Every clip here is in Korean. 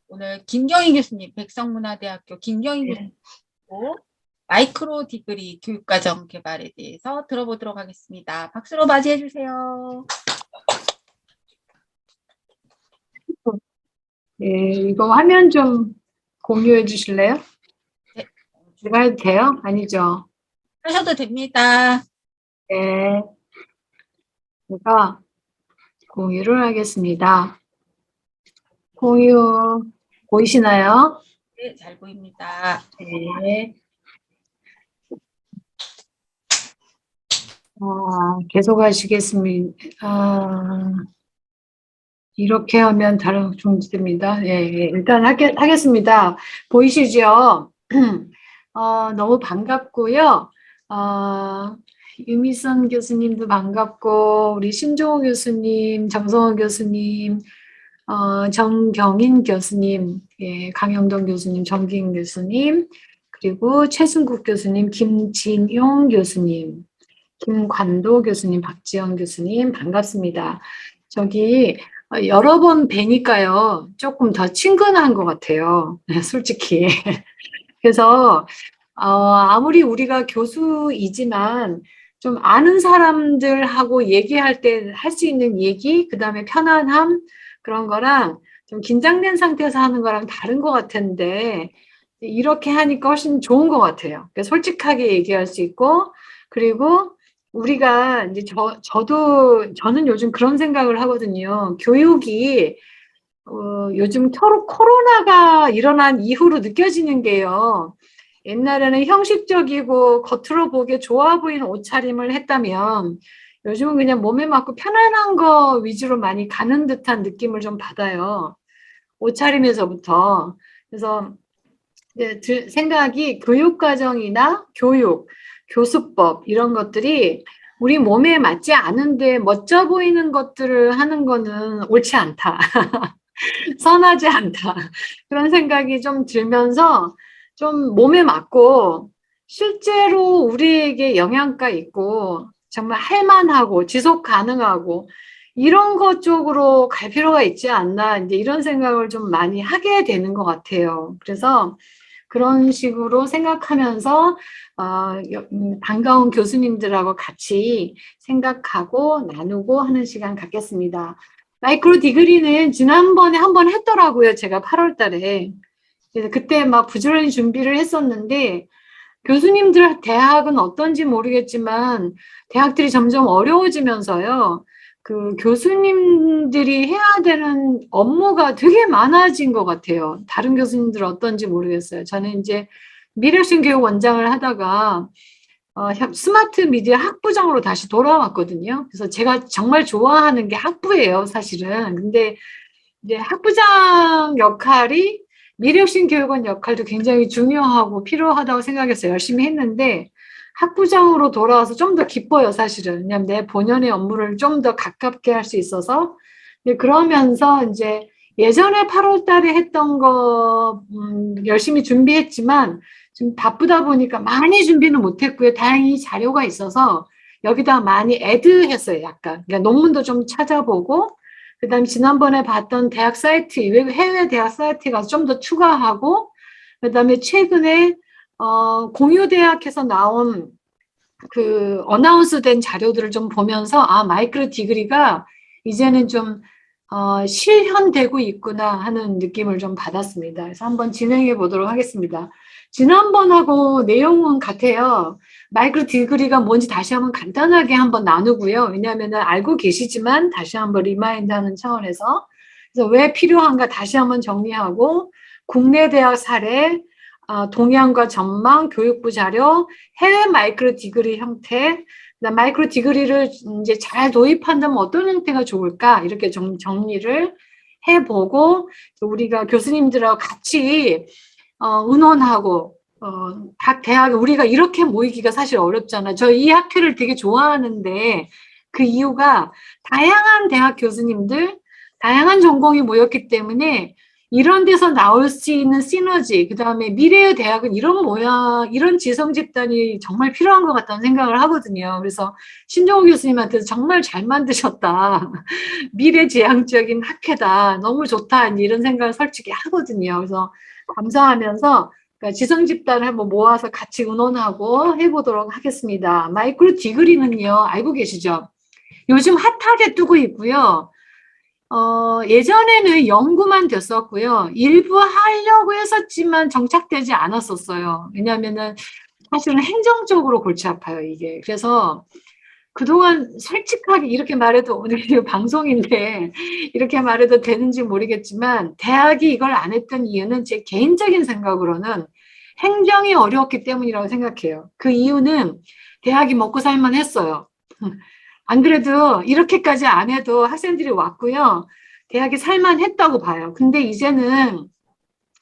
오늘 김경희 교수님, 백성문화대학교 김경희 교수님 네. 마이크로 디그리 교육과정 개발에 대해서 들어보도록 하겠습니다. 박수로 맞이해 주세요. 예, 이거 화면 좀 공유해 주실래요? 네, 제가 해도 돼요? 아니죠? 하셔도 됩니다. 네, 제가 공유를 하겠습니다. 공유 보이시나요? 네, 잘 보입니다. 네. 계속 하시겠습니다. 이렇게 하면 다른 중지됩니다. 예, 예, 일단 하겠습니다. 보이시죠? 너무 반갑고요. 유미선 교수님도 반갑고, 우리 신종호 교수님, 정성호 교수님, 정경인 교수님, 예, 강영동 교수님, 정기인 교수님, 그리고 최승국 교수님, 김진용 교수님, 김관도 교수님, 박지영 교수님, 반갑습니다. 저기, 여러 번 뵈니까요, 조금 더 친근한 것 같아요. 솔직히. 그래서, 아무리 우리가 교수이지만, 좀 아는 사람들하고 얘기할 때 할 수 있는 얘기, 그 다음에 편안함, 그런 거랑 좀 긴장된 상태에서 하는 거랑 다른 것 같은데, 이렇게 하니까 훨씬 좋은 것 같아요. 그러니까 솔직하게 얘기할 수 있고, 그리고 우리가 이제 저는 요즘 그런 생각을 하거든요. 교육이, 요즘 코로나가 일어난 이후로 느껴지는 게요. 옛날에는 형식적이고 겉으로 보기에 좋아 보이는 옷차림을 했다면 요즘은 그냥 몸에 맞고 편안한 거 위주로 많이 가는 듯한 느낌을 좀 받아요. 옷차림에서부터. 그래서 생각이 교육과정이나 교수법 이런 것들이 우리 몸에 맞지 않은데 멋져 보이는 것들을 하는 거는 옳지 않다. 선하지 않다. 그런 생각이 좀 들면서 좀 몸에 맞고 실제로 우리에게 영향가 있고 정말 할만하고 지속 가능하고 이런 것 쪽으로 갈 필요가 있지 않나 이제 이런 생각을 좀 많이 하게 되는 것 같아요. 그래서 그런 식으로 생각하면서 반가운 교수님들하고 같이 생각하고 나누고 하는 시간 갖겠습니다. 마이크로 디그리는 지난번에 한 번 했더라고요. 제가 8월 달에. 그래서 그때 막 부지런히 준비를 했었는데 교수님들 대학은 어떤지 모르겠지만 대학들이 점점 어려워지면서요. 그 교수님들이 해야 되는 업무가 되게 많아진 것 같아요. 다른 교수님들 어떤지 모르겠어요. 저는 이제 미래신 교육 원장을 하다가 스마트 미디어 학부장으로 다시 돌아왔거든요. 그래서 제가 정말 좋아하는 게 학부예요, 사실은. 근데 이제 학부장 역할이 미래혁신 교육원 역할도 굉장히 중요하고 필요하다고 생각해서 열심히 했는데 학부장으로 돌아와서 좀 더 기뻐요, 사실은. 왜냐하면 내 본연의 업무를 좀 더 가깝게 할 수 있어서. 그러면서 이제 예전에 8월 달에 했던 거 열심히 준비했지만 좀 바쁘다 보니까 많이 준비는 못했고요. 다행히 자료가 있어서 여기다 많이 애드했어요, 약간. 그러니까 논문도 좀 찾아보고 그다음 지난번에 봤던 대학 사이트, 해외 대학 사이트 가서 좀 더 추가하고, 그다음에 최근에 공유대학에서 나온 그 어나운스된 자료들을 좀 보면서 마이크로 디그리가 이제는 좀 실현되고 있구나 하는 느낌을 좀 받았습니다. 그래서 한번 진행해 보도록 하겠습니다. 지난번하고 내용은 같아요. 마이크로 디그리가 뭔지 다시 한번 간단하게 한번 나누고요. 왜냐하면 알고 계시지만 다시 한번 리마인드하는 차원에서 그래서 왜 필요한가 다시 한번 정리하고 국내 대학 사례, 동향과 전망, 교육부 자료, 해외 마이크로 디그리 형태, 마이크로 디그리를 이제 잘 도입한다면 어떤 형태가 좋을까? 이렇게 좀 정리를 해보고 우리가 교수님들하고 같이 의논하고 각 대학 우리가 이렇게 모이기가 사실 어렵잖아요. 저 이 학회를 되게 좋아하는데 그 이유가 다양한 대학 교수님들, 다양한 전공이 모였기 때문에 이런 데서 나올 수 있는 시너지, 그 다음에 미래의 대학은 이런 모양, 이런 지성 집단이 정말 필요한 것 같다는 생각을 하거든요. 그래서 신종호 교수님한테 정말 잘 만드셨다. 미래지향적인 학회다. 너무 좋다. 이런 생각을 솔직히 하거든요. 그래서 감사하면서 그러니까 지성 집단을 한번 모아서 같이 의논하고 해보도록 하겠습니다. 마이크로 디그리는요, 알고 계시죠? 요즘 핫하게 뜨고 있고요. 예전에는 연구만 됐었고요. 일부 하려고 했었지만 정착되지 않았었어요. 왜냐하면은 사실은 행정적으로 골치 아파요, 이게. 그래서 그동안 솔직하게 이렇게 말해도 오늘 방송인데 이렇게 말해도 되는지 모르겠지만 대학이 이걸 안 했던 이유는 제 개인적인 생각으로는 행정이 어려웠기 때문이라고 생각해요. 그 이유는 대학이 먹고 살만 했어요. 안 그래도 이렇게까지 안 해도 학생들이 왔고요. 대학이 살만했다고 봐요. 근데 이제는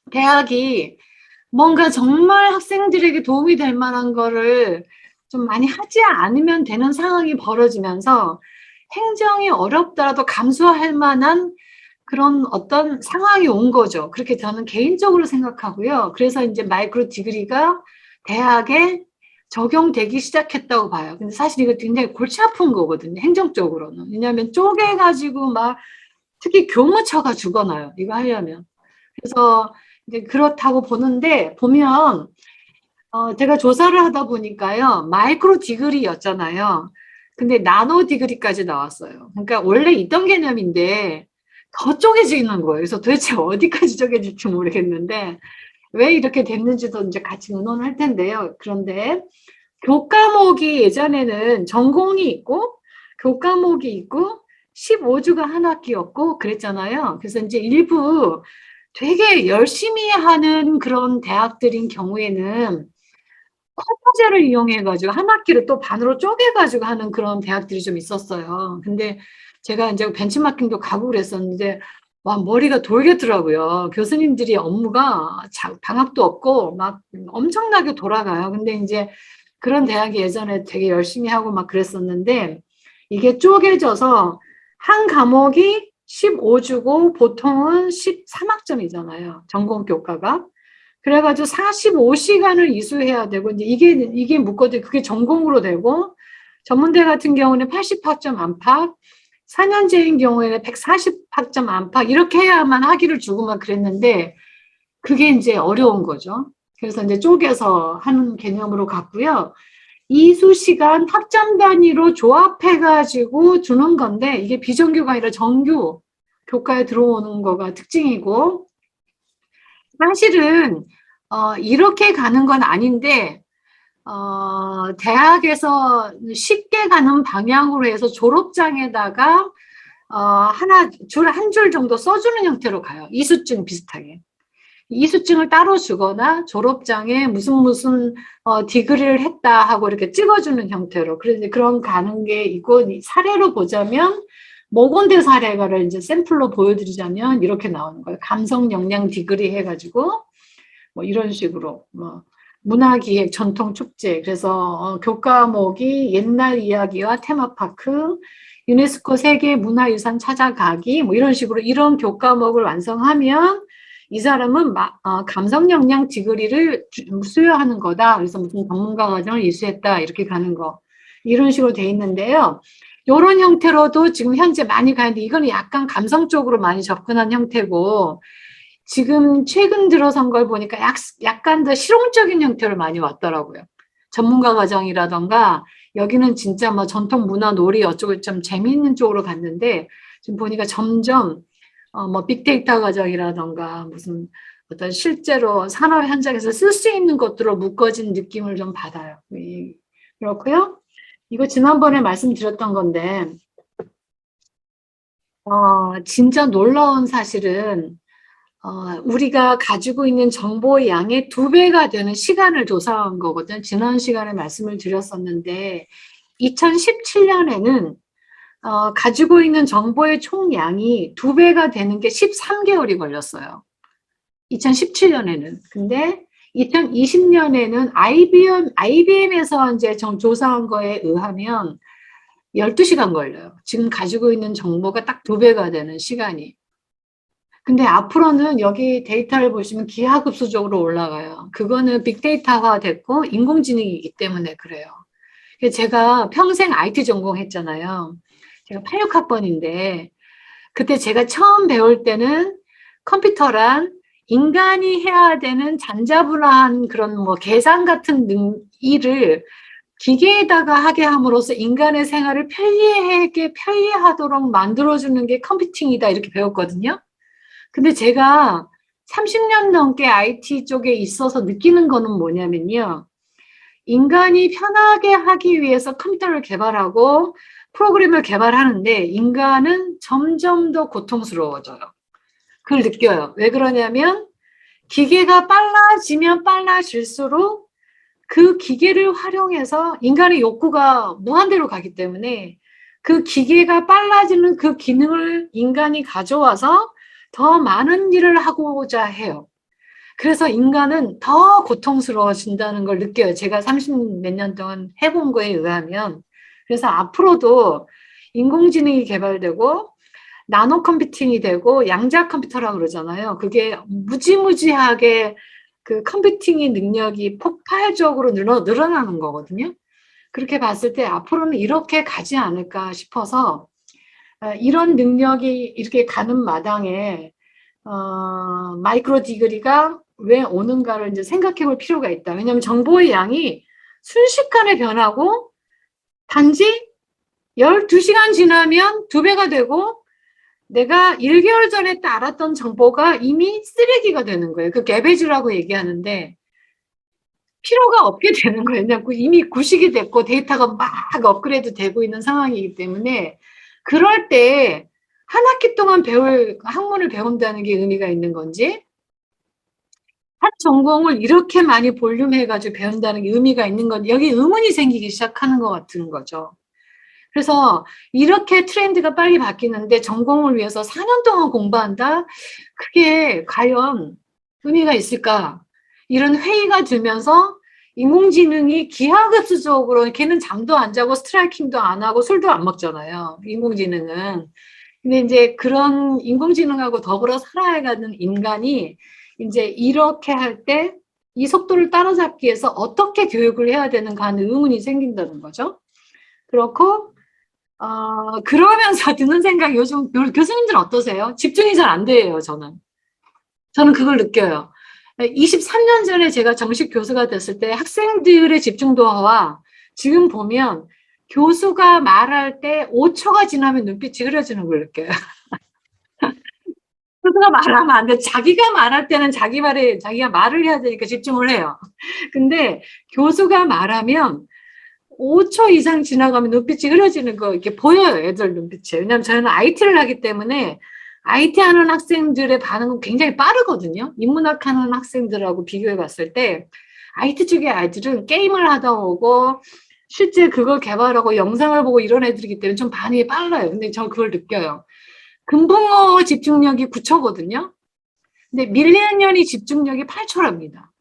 대학이 뭔가 정말 학생들에게 도움이 될 만한 거를 좀 많이 하지 않으면 되는 상황이 벌어지면서 행정이 어렵더라도 감수할 만한 그런 어떤 상황이 온 거죠. 그렇게 저는 개인적으로 생각하고요. 그래서 이제 마이크로 디그리가 대학에 적용되기 시작했다고 봐요. 근데 사실 이거 굉장히 골치 아픈 거거든요. 행정적으로는. 왜냐하면 쪼개가지고 막 특히 교무처가 죽어나요. 이거 하려면. 그래서 이제 그렇다고 보는데 보면 제가 조사를 하다 보니까요. 마이크로 디그리였잖아요. 근데 나노 디그리까지 나왔어요. 그러니까 원래 있던 개념인데 더 쪼개지는 거예요. 그래서 도대체 어디까지 쪼개질지 모르겠는데 왜 이렇게 됐는지도 이제 같이 의논할 텐데요. 그런데 교과목이 예전에는 전공이 있고 교과목이 있고 15주가 한 학기였고 그랬잖아요. 그래서 이제 일부 되게 열심히 하는 그런 대학들인 경우에는 쿼터제를 이용해가지고 한 학기를 또 반으로 쪼개가지고 하는 그런 대학들이 좀 있었어요. 근데 제가 이제 벤치마킹도 가고 그랬었는데 와 머리가 돌겠더라고요. 교수님들이 업무가 방학도 없고 막 엄청나게 돌아가요. 근데 이제 그런 대학이 예전에 되게 열심히 하고 막 그랬었는데 이게 쪼개져서 한 과목이 15주고 보통은 13학점이잖아요. 전공 교과가. 그래가지고 45시간을 이수해야 되고, 이제 이게 묶어져, 그게 전공으로 되고, 전문대 같은 경우는 80학점 안팎, 4년제인 경우에는 140학점 안팎, 이렇게 해야만 학위를 주고만 그랬는데, 그게 이제 어려운 거죠. 그래서 이제 쪼개서 하는 개념으로 갔고요. 이수시간 학점 단위로 조합해가지고 주는 건데, 이게 비정규가 아니라 정규 교과에 들어오는 거가 특징이고, 사실은 이렇게 가는 건 아닌데 대학에서 쉽게 가는 방향으로 해서 졸업장에다가 한 줄 정도 써주는 형태로 가요. 이수증 비슷하게. 이수증을 따로 주거나 졸업장에 무슨 디그리를 했다 하고 이렇게 찍어주는 형태로. 그래서 그런 가는 게 있고 사례로 보자면 모건대 사례를 이제 샘플로 보여드리자면 이렇게 나오는 거예요. 감성 역량 디그리 해가지고 뭐 이런 식으로 뭐 문화기획 전통축제 그래서 교과목이 옛날 이야기와 테마파크 유네스코 세계 문화유산 찾아가기 뭐 이런 식으로 이런 교과목을 완성하면 이 사람은 감성 역량 디그리를 수여하는 거다. 그래서 무슨 전문가 과정을 이수했다 이렇게 가는 거 이런 식으로 돼 있는데요. 이런 형태로도 지금 현재 많이 가는데 이건 약간 감성 쪽으로 많이 접근한 형태고 지금 최근 들어선 걸 보니까 약간 더 실용적인 형태로 많이 왔더라고요. 전문가 과정이라던가 여기는 진짜 뭐 전통 문화 놀이 어쩌고 좀 재미있는 쪽으로 갔는데 지금 보니까 점점 뭐 빅데이터 과정이라던가 무슨 어떤 실제로 산업 현장에서 쓸 수 있는 것들로 묶어진 느낌을 좀 받아요. 그렇고요. 이거 지난번에 말씀드렸던 건데 진짜 놀라운 사실은 우리가 가지고 있는 정보의 양의 2배가 되는 시간을 조사한 거거든요. 지난 시간에 말씀을 드렸었는데 2017년에는 가지고 있는 정보의 총량이 2배가 되는 게 13개월이 걸렸어요. 2017년에는. 근데 2020년에는 IBM에서 이제 조사한 거에 의하면 12시간 걸려요. 지금 가지고 있는 정보가 딱 2배가 되는 시간이. 근데 앞으로는 여기 데이터를 보시면 기하급수적으로 올라가요. 그거는 빅데이터화 됐고 인공지능이기 때문에 그래요. 제가 평생 IT 전공했잖아요. 제가 86학번인데 그때 제가 처음 배울 때는 컴퓨터란 인간이 해야 되는 잔자분한 그런 뭐 계산 같은 일을 기계에다가 하게 함으로써 인간의 생활을 편리하도록 만들어주는 게 컴퓨팅이다 이렇게 배웠거든요. 근데 제가 30년 넘게 IT 쪽에 있어서 느끼는 거는 뭐냐면요. 인간이 편하게 하기 위해서 컴퓨터를 개발하고 프로그램을 개발하는데 인간은 점점 더 고통스러워져요. 그걸 느껴요. 왜 그러냐면 기계가 빨라지면 빨라질수록 그 기계를 활용해서 인간의 욕구가 무한대로 가기 때문에 그 기계가 빨라지는 그 기능을 인간이 가져와서 더 많은 일을 하고자 해요. 그래서 인간은 더 고통스러워진다는 걸 느껴요. 제가 30 몇 년 동안 해본 거에 의하면. 그래서 앞으로도 인공지능이 개발되고 나노 컴퓨팅이 되고 양자 컴퓨터라고 그러잖아요. 그게 무지무지하게 그 컴퓨팅의 능력이 폭발적으로 늘어나는 거거든요. 그렇게 봤을 때 앞으로는 이렇게 가지 않을까 싶어서 이런 능력이 이렇게 가는 마당에 마이크로 디그리가 왜 오는가를 이제 생각해 볼 필요가 있다. 왜냐하면 정보의 양이 순식간에 변하고 단지 12시간 지나면 2배가 되고 내가 1개월 전에 딱 알았던 정보가 이미 쓰레기가 되는 거예요. 그 개베지라고 얘기하는데 필요가 없게 되는 거예요. 그냥 이미 구식이 됐고 데이터가 막 업그레이드 되고 있는 상황이기 때문에 그럴 때 한 학기 동안 배울 학문을 배운다는 게 의미가 있는 건지 한 전공을 이렇게 많이 볼륨해가지고 배운다는 게 의미가 있는 건지 여기 의문이 생기기 시작하는 것 같은 거죠. 그래서 이렇게 트렌드가 빨리 바뀌는데 전공을 위해서 4년 동안 공부한다? 그게 과연 의미가 있을까? 이런 회의가 들면서 인공지능이 기하급수적으로 걔는 잠도 안 자고 스트라이킹도 안 하고 술도 안 먹잖아요. 인공지능은. 근데 이제 그런 인공지능하고 더불어 살아가는 인간이 이제 이렇게 할 때 이 속도를 따라잡기 위해서 어떻게 교육을 해야 되는가 하는 의문이 생긴다는 거죠. 그렇고 그러면서 드는 생각이 요즘 교수님들 어떠세요? 집중이 잘 안 돼요, 저는. 저는 그걸 느껴요. 23년 전에 제가 정식 교수가 됐을 때 학생들의 집중도와 지금 보면 교수가 말할 때 5초가 지나면 눈빛이 흐려지는 걸 느껴요. 교수가 말하면 안 돼. 자기가 말할 때는 자기가 말을 해야 되니까 집중을 해요. 근데 교수가 말하면 5초 이상 지나가면 눈빛이 흐려지는 거 이렇게 보여요, 애들 눈빛이. 왜냐하면 저는 IT를 하기 때문에 IT 하는 학생들의 반응은 굉장히 빠르거든요. 인문학 하는 학생들하고 비교해 봤을 때 IT 쪽의 아이들은 게임을 하다 오고 실제 그걸 개발하고 영상을 보고 이런 애들이기 때문에 좀 반응이 빨라요. 근데 저 그걸 느껴요. 금붕어 집중력이 9초거든요. 근데 밀레니언이 집중력이 8초랍니다.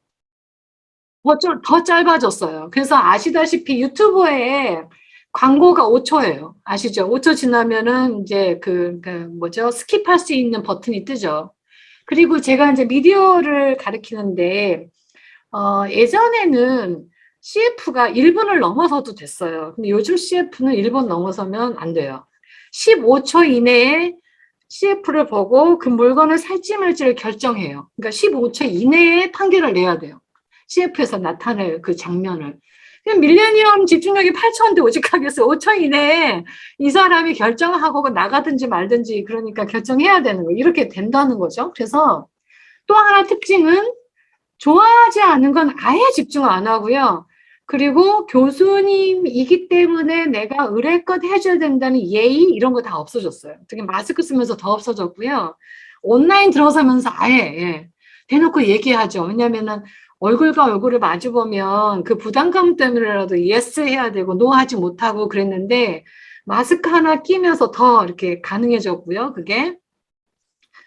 더 짧아졌어요. 그래서 아시다시피 유튜브에 광고가 5초예요. 아시죠? 5초 지나면은 이제 뭐죠? 스킵할 수 있는 버튼이 뜨죠. 그리고 제가 이제 미디어를 가르치는데, 예전에는 CF가 1분을 넘어서도 됐어요. 근데 요즘 CF는 1분 넘어서면 안 돼요. 15초 이내에 CF를 보고 그 물건을 살지 말지를 결정해요. 그러니까 15초 이내에 판결을 내야 돼요. CF에서 나타낼 그 장면을. 밀레니엄 집중력이 8초인데 오직하겠어요. 5초 이내에 이 사람이 결정하고 나가든지 말든지 그러니까 결정해야 되는 거 이렇게 된다는 거죠. 그래서 또 하나 특징은 좋아하지 않은 건 아예 집중 안 하고요. 그리고 교수님이기 때문에 내가 의뢰껏 해줘야 된다는 예의 이런 거 다 없어졌어요. 특히 마스크 쓰면서 더 없어졌고요. 온라인 들어서면서 아예 대놓고 얘기하죠. 왜냐면은 얼굴과 얼굴을 마주보면 그 부담감 때문에라도 예스 해야 되고 노 하지 못하고 그랬는데 마스크 하나 끼면서 더 이렇게 가능해졌고요. 그게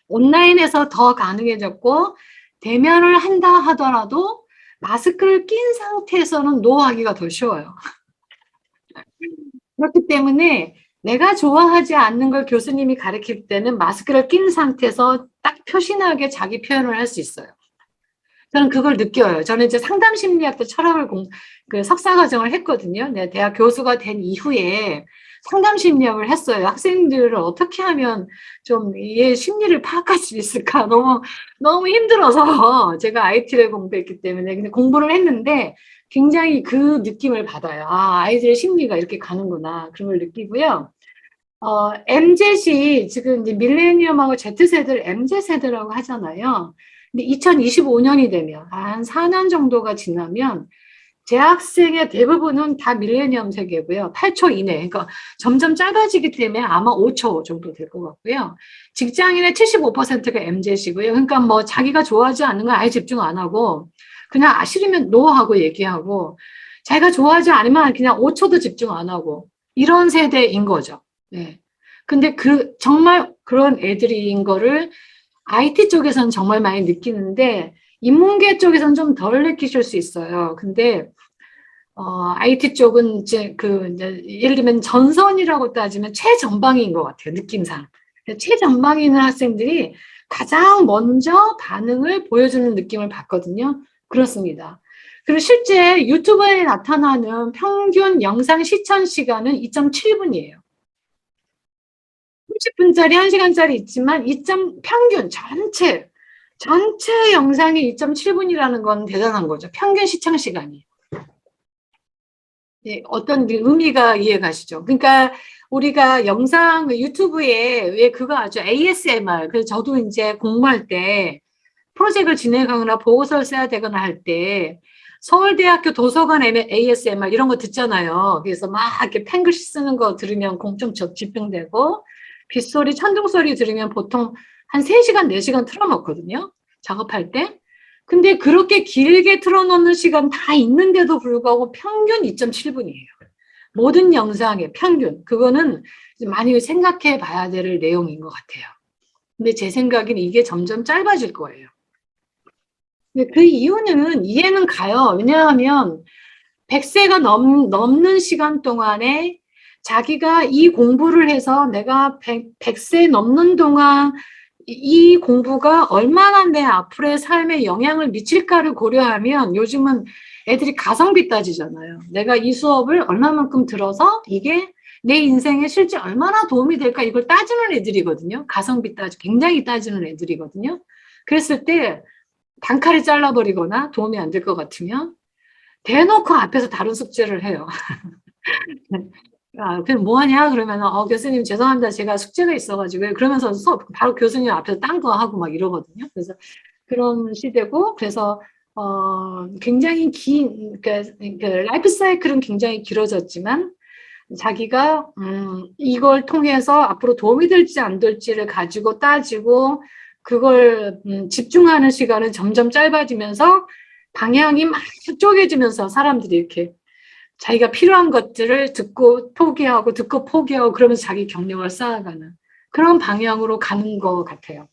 온라인에서 더 가능해졌고 대면을 한다 하더라도 마스크를 낀 상태에서는 노 하기가 더 쉬워요. 그렇기 때문에 내가 좋아하지 않는 걸 교수님이 가르칠 때는 마스크를 낀 상태에서 딱 표신하게 자기 표현을 할 수 있어요. 저는 그걸 느껴요. 저는 이제 상담 심리학도 철학을 그 석사 과정을 했거든요. 네, 대학 교수가 된 이후에 상담 심리학을 했어요. 학생들을 어떻게 하면 좀 얘 심리를 파악할 수 있을까? 너무 힘들어서 제가 IT를 공부했기 때문에 근데 공부를 했는데 굉장히 그 느낌을 받아요. 아, 아이들의 심리가 이렇게 가는구나. 그런 걸 느끼고요. MZ이 지금 이제 밀레니엄하고 Z세대를 MZ세대라고 하잖아요. 근데 2025년이 되면 한 4년 정도가 지나면 대학생의 대부분은 다 밀레니엄 세계고요. 8초 이내. 그러니까 점점 짧아지기 때문에 아마 5초 정도 될 것 같고요. 직장인의 75%가 MZ이고요. 그러니까 뭐 자기가 좋아하지 않는 건 아예 집중 안 하고 그냥 싫으면 노 하고 얘기하고 자기가 좋아하지 않으면 그냥 5초도 집중 안 하고 이런 세대인 거죠. 네. 근데 정말 그런 애들인 거를 IT 쪽에서는 정말 많이 느끼는데 인문계 쪽에서는 좀 덜 느끼실 수 있어요. 근데 IT 쪽은 이제 이제 예를 들면 전선이라고 따지면 최전방인 것 같아요. 느낌상. 최전방에 있는 학생들이 가장 먼저 반응을 보여주는 느낌을 받거든요. 그렇습니다. 그리고 실제 유튜브에 나타나는 평균 영상 시청 시간은 2.7분이에요. 30분짜리, 1시간짜리 있지만 평균 전체 영상이 2.7분이라는 건 대단한 거죠. 평균 시청 시간이. 예, 어떤 의미가 이해가시죠? 그러니까 우리가 영상 유튜브에 왜 그거 아죠? ASMR. 그래서 저도 이제 공부할 때 프로젝트를 진행하거나 보고서를 써야 되거나 할 때 서울대학교 도서관 ASMR 이런 거 듣잖아요. 그래서 막 이렇게 팽글씨 쓰는 거 들으면 공청 집중되고 빗소리, 천둥소리 들으면 보통 한 3시간, 4시간 틀어놓거든요. 작업할 때. 근데 그렇게 길게 틀어놓는 시간 다 있는데도 불구하고 평균 2.7분이에요. 모든 영상의 평균. 그거는 많이 생각해 봐야 될 내용인 것 같아요. 근데 제 생각엔 이게 점점 짧아질 거예요. 근데 그 이유는 이해는 가요. 왜냐하면 100세가 넘는 시간 동안에 자기가 이 공부를 해서 내가 100세 넘는 동안 이 공부가 얼마나 내 앞으로의 삶에 영향을 미칠까를 고려하면 요즘은 애들이 가성비 따지잖아요. 내가 이 수업을 얼마만큼 들어서 이게 내 인생에 실제 얼마나 도움이 될까 이걸 따지는 애들이거든요. 가성비 굉장히 따지는 애들이거든요. 그랬을 때 단칼에 잘라버리거나 도움이 안 될 것 같으면 대놓고 앞에서 다른 숙제를 해요. 그럼 뭐 하냐? 그러면, 교수님 죄송합니다. 제가 숙제가 있어가지고. 그러면서 바로 교수님 앞에서 딴 거 하고 막 이러거든요. 그래서 그런 시대고, 그래서, 굉장히 라이프 사이클은 굉장히 길어졌지만, 자기가, 이걸 통해서 앞으로 도움이 될지 안 될지를 가지고 따지고, 그걸, 집중하는 시간은 점점 짧아지면서, 방향이 막 쪼개지면서 사람들이 이렇게 자기가 필요한 것들을 듣고 포기하고 그러면서 자기 경력을 쌓아가는 그런 방향으로 가는 것 같아요.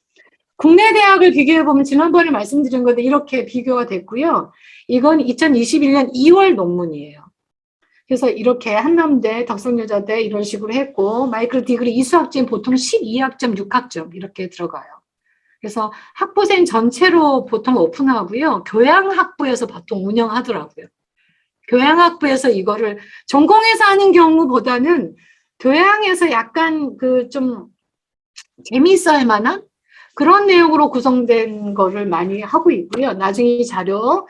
국내 대학을 비교해보면 지난번에 말씀드린 건데 이렇게 비교가 됐고요. 이건 2021년 2월 논문이에요. 그래서 이렇게 한남대, 덕성여자대 이런 식으로 했고 마이크로 디그리 이수학점 보통 12학점, 6학점 이렇게 들어가요. 그래서 학부생 전체로 보통 오픈하고요. 교양학부에서 보통 운영하더라고요. 교양학부에서 이거를 전공에서 하는 경우보다는 교양에서 약간 좀 재미있어야 만한 그런 내용으로 구성된 거를 많이 하고 있고요. 나중에 이 자료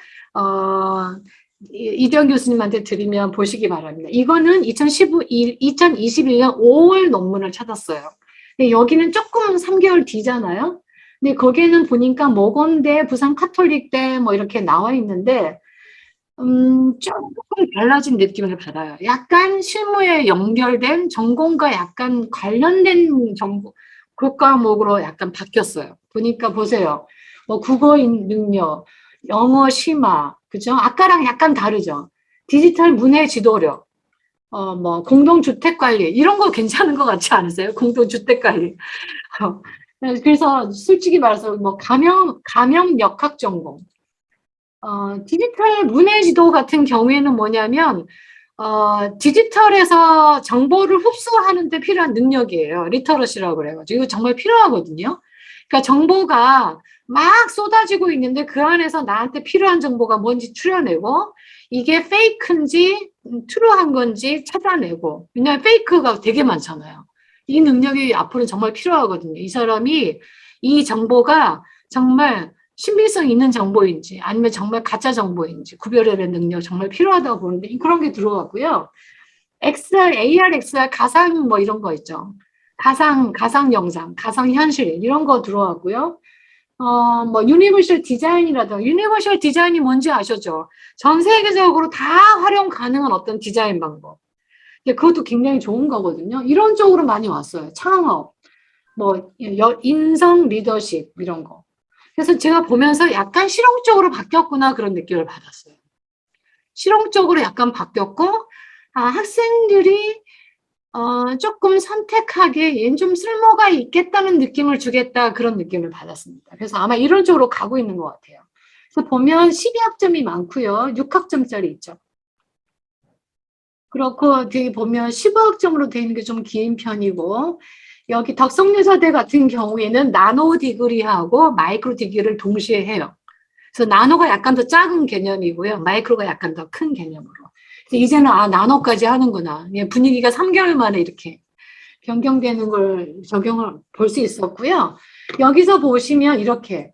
이대영 교수님한테 드리면 보시기 바랍니다. 이거는 2021년 5월 논문을 찾았어요. 근데 여기는 조금 3개월 뒤잖아요. 근데 거기에는 보니까 모건대, 부산 카톨릭대 뭐 이렇게 나와 있는데 조금 달라진 느낌을 받아요. 약간 실무에 연결된 전공과 약간 관련된 그 과목으로 약간 바뀌었어요. 보니까 보세요. 뭐 국어 능력, 영어 심화, 그죠? 아까랑 약간 다르죠. 디지털 문해 지도력, 뭐 공동주택 관리 이런 거 괜찮은 것 같지 않으세요? 공동주택 관리. 그래서 솔직히 말해서 뭐 가명 역학 전공. 디지털 문해지도 같은 경우에는 뭐냐면, 디지털에서 정보를 흡수하는 데 필요한 능력이에요. 리터러시라고 그래가지고. 이거 정말 필요하거든요. 그러니까 정보가 막 쏟아지고 있는데 그 안에서 나한테 필요한 정보가 뭔지 추려내고 이게 페이크인지 트루한 건지 찾아내고 왜냐하면 페이크가 되게 많잖아요. 이 능력이 앞으로 정말 필요하거든요. 이 사람이 이 정보가 정말 신빙성 있는 정보인지 아니면 정말 가짜 정보인지 구별해내는 능력 정말 필요하다고 보는데 그런 게 들어가고요. XR, AR, XR, 가상 뭐 이런 거 있죠. 가상 영상, 가상 현실 이런 거 들어가고요. 뭐 유니버셜 디자인이라든가 유니버셜 디자인이 뭔지 아셨죠? 전 세계적으로 다 활용 가능한 어떤 디자인 방법. 근데 그것도 굉장히 좋은 거거든요. 이런 쪽으로 많이 왔어요. 창업, 뭐 인성 리더십 이런 거. 그래서 제가 보면서 약간 실용적으로 바뀌었구나 그런 느낌을 받았어요. 실용적으로 약간 바뀌었고 학생들이 조금 선택하게 얘는 좀 쓸모가 있겠다는 느낌을 주겠다 그런 느낌을 받았습니다. 그래서 아마 이런 쪽으로 가고 있는 것 같아요. 그래서 보면 12학점이 많고요. 6학점짜리 있죠. 그렇고 뒤에 보면 15학점으로 되어 있는 게 좀 긴 편이고 여기 덕성여자대 같은 경우에는 나노 디그리하고 마이크로 디그리를 동시에 해요. 그래서 나노가 약간 더 작은 개념이고요. 마이크로가 약간 더 큰 개념으로. 그래서 이제는 나노까지 하는구나. 분위기가 3개월 만에 이렇게 변경되는 걸 적용을 볼 수 있었고요. 여기서 보시면 이렇게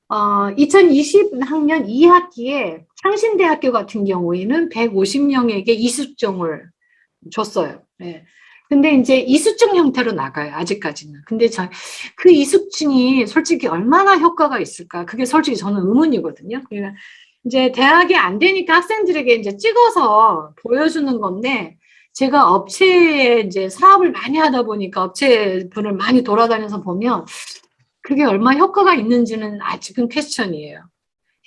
2020학년 2학기에 창신대학교 같은 경우에는 150명에게 이수증을 줬어요. 네. 근데 이제 이수증 형태로 나가요. 아직까지는. 근데 그 이수증이 솔직히 얼마나 효과가 있을까? 그게 솔직히 저는 의문이거든요. 그러니까 이제 대학이 안 되니까 학생들에게 이제 찍어서 보여주는 건데 제가 업체에 이제 사업을 많이 하다 보니까 업체 분을 많이 돌아다녀서 보면 그게 얼마 효과가 있는지는 아직은 퀘스천이에요.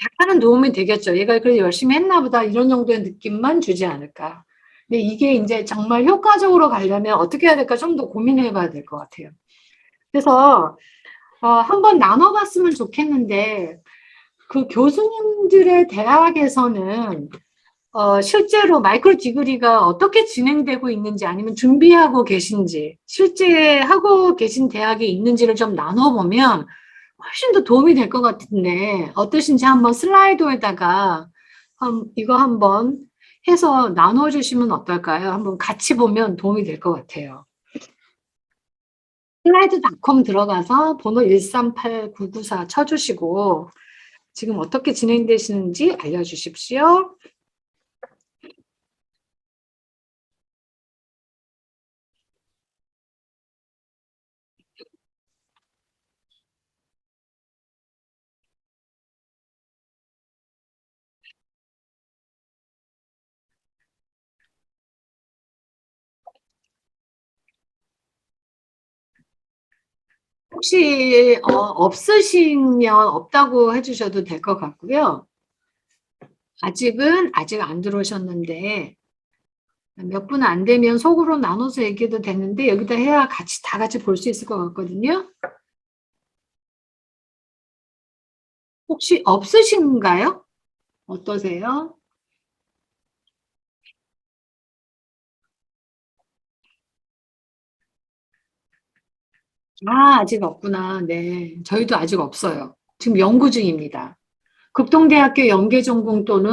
약간은 도움이 되겠죠. 얘가 그래도 열심히 했나 보다 이런 정도의 느낌만 주지 않을까. 근데 이게 이제 정말 효과적으로 가려면 어떻게 해야 될까 좀 더 고민해 봐야 될 것 같아요. 그래서 한번 나눠봤으면 좋겠는데 그 교수님들의 대학에서는 실제로 마이크로 디그리가 어떻게 진행되고 있는지 아니면 준비하고 계신지 실제 하고 계신 대학이 있는지를 좀 나눠보면 훨씬 더 도움이 될 것 같은데 어떠신지 한번 슬라이드에다가 이거 한번 해서 나눠주시면 어떨까요? 한번 같이 보면 도움이 될 것 같아요. 슬라이드닷컴 들어가서 번호 138994 쳐주시고 지금 어떻게 진행되시는지 알려주십시오. 혹시 없으시면 없다고 해주셔도 될 것 같고요. 아직 안 들어오셨는데 몇 분 안 되면 속으로 나눠서 얘기해도 되는데 여기다 해야 다 같이 볼 수 있을 것 같거든요. 혹시 없으신가요? 어떠세요? 아직 없구나. 네. 저희도 아직 없어요. 지금 연구 중입니다. 극동대학교 연계전공 또는,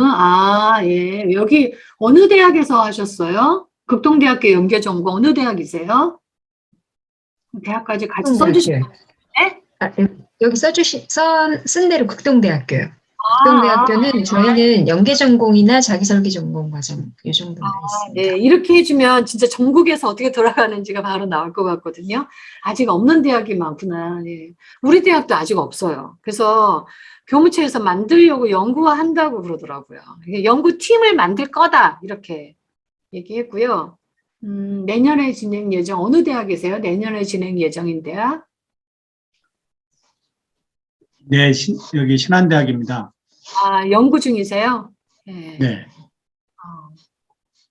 예. 여기 어느 대학에서 하셨어요? 극동대학교 연계전공 어느 대학이세요? 대학까지 같이 써주시면 네? 여기 쓴 대로 극동대학교요. 극동대학교는 저희는 연계전공이나 자기설계전공 과정 이 정도만 있습니다. 네, 이렇게 해주면 진짜 전국에서 어떻게 돌아가는지가 바로 나올 것 같거든요. 아직 없는 대학이 많구나. 네. 우리 대학도 아직 없어요. 그래서 교무처에서 만들려고 연구한다고 그러더라고요. 연구팀을 만들 거다 이렇게 얘기했고요. 내년에 진행 예정 어느 대학이세요? 내년에 진행 예정인 대학? 네, 여기 신한대학입니다. 연구 중이세요? 네. 네.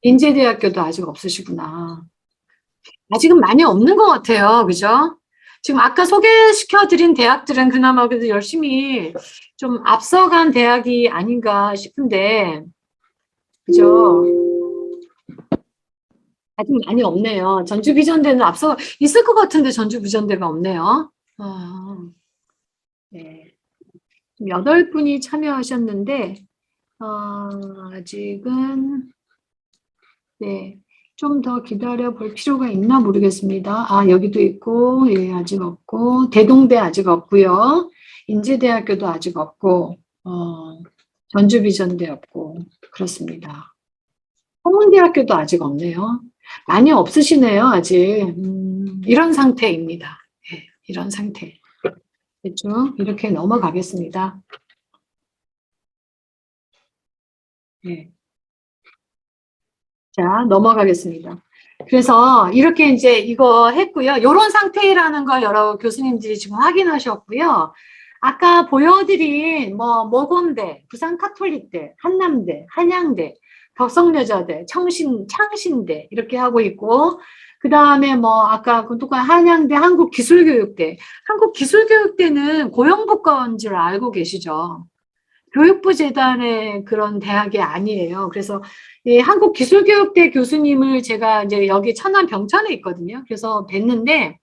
인제대학교도 아직 없으시구나. 아직은 많이 없는 것 같아요. 그죠? 지금 아까 소개시켜드린 대학들은 그나마 그래도 열심히 좀 앞서간 대학이 아닌가 싶은데, 그죠? 아직 많이 없네요. 전주비전대는 앞서 있을 것 같은데 전주비전대가 없네요. 네. 8분이 참여하셨는데, 아직은, 네, 좀 더 기다려 볼 필요가 있나 모르겠습니다. 여기도 있고, 예, 아직 없고, 대동대 아직 없고요. 인제대학교도 아직 없고, 전주비전대 없고, 그렇습니다. 홍문대학교도 아직 없네요. 많이 없으시네요, 아직. 이런 상태입니다. 예, 이런 상태. 대충 이렇게 넘어가겠습니다. 예. 자, 넘어가겠습니다. 그래서 이렇게 이제 이거 했고요. 이런 상태라는 걸 여러 교수님들이 지금 확인하셨고요. 아까 보여드린 모건대, 부산카톨릭대, 한남대, 한양대, 덕성여자대, 창신대 이렇게 하고 있고, 그 다음에 아까 똑같은 한양대, 한국기술교육대. 한국기술교육대는 고용부과인 줄 알고 계시죠? 교육부 재단의 그런 대학이 아니에요. 그래서 이 한국기술교육대 교수님을 제가 이제 여기 천안 병천에 있거든요. 그래서 뵀는데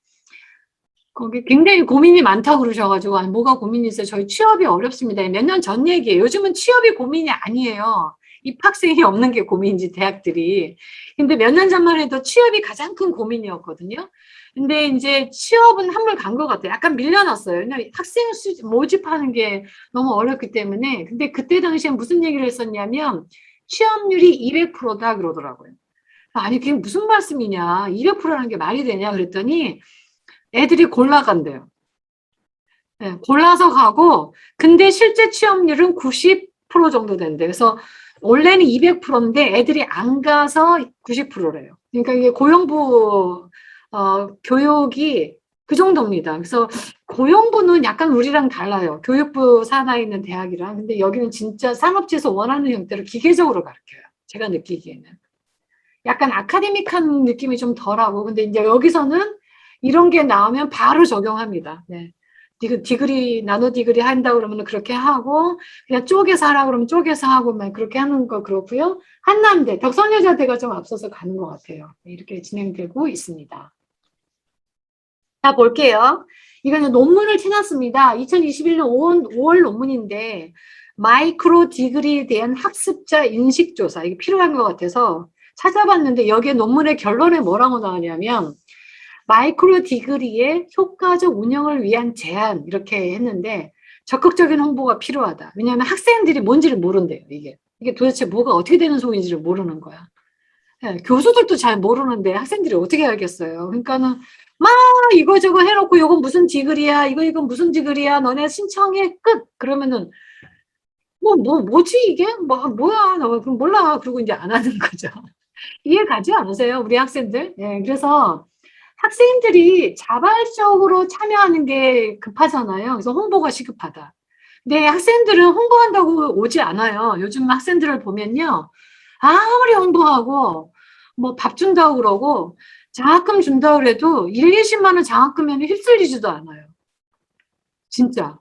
거기 굉장히 고민이 많다고 그러셔가지고 아니, 뭐가 고민이 있어요? 저희 취업이 어렵습니다. 몇 년 전 얘기예요. 요즘은 취업이 고민이 아니에요. 입학생이 없는 게 고민이지 대학들이. 근데 몇 년 전만 해도 취업이 가장 큰 고민이었거든요. 근데 이제 취업은 한물 간 것 같아요. 약간 밀려났어요. 왜냐면 학생 모집하는 게 너무 어렵기 때문에. 근데 그때 당시에 무슨 얘기를 했었냐면 취업률이 200%다 그러더라고요. 아니 그게 무슨 말씀이냐. 200%라는 게 말이 되냐 그랬더니 애들이 골라간대요. 네, 골라서 가고 근데 실제 취업률은 90% 정도 된대요. 그래서 원래는 200%인데 애들이 안 가서 90%래요. 그러니까 이게 고용부 교육이 그 정도입니다. 그래서 고용부는 약간 우리랑 달라요. 교육부 산하에 있는 대학이랑. 근데 여기는 진짜 산업체에서 원하는 형태로 기계적으로 가르쳐요. 제가 느끼기에는. 약간 아카데믹한 느낌이 좀 덜하고. 근데 이제 여기서는 이런 게 나오면 바로 적용합니다. 네. 디그리, 나노 디그리 한다 그러면 그렇게 하고, 그냥 쪼개서 하라 그러면 쪼개서 하고, 막 그렇게 하는 거 그렇고요. 한남대, 덕성여자대가 좀 앞서서 가는 것 같아요. 이렇게 진행되고 있습니다. 자, 볼게요. 이거는 논문을 찾았습니다. 2021년 5월 논문인데, 마이크로 디그리에 대한 학습자 인식조사. 이게 필요한 것 같아서 찾아봤는데, 여기에 논문의 결론에 뭐라고 나오냐면, 마이크로 디그리의 효과적 운영을 위한 제안 이렇게 했는데 적극적인 홍보가 필요하다. 왜냐하면 학생들이 뭔지를 모른대요. 이게 도대체 뭐가 어떻게 되는 소리인지를 모르는 거야. 네, 교수들도 잘 모르는데 학생들이 어떻게 알겠어요. 그러니까는 막 이거저거 해놓고 이건 무슨 디그리야, 이건 무슨 디그리야, 너네 신청해 끝. 그러면은 뭐지 이게 뭐야, 너 그럼 몰라. 그러고 이제 안 하는 거죠. 이해 가지 않으세요, 우리 학생들? 네, 그래서. 학생들이 자발적으로 참여하는 게 급하잖아요. 그래서 홍보가 시급하다. 근데 학생들은 홍보한다고 오지 않아요. 요즘 학생들을 보면요. 아무리 홍보하고 밥 준다고 그러고 장학금 준다고 그래도 1, 20만 원 장학금에는 휩쓸리지도 않아요. 진짜.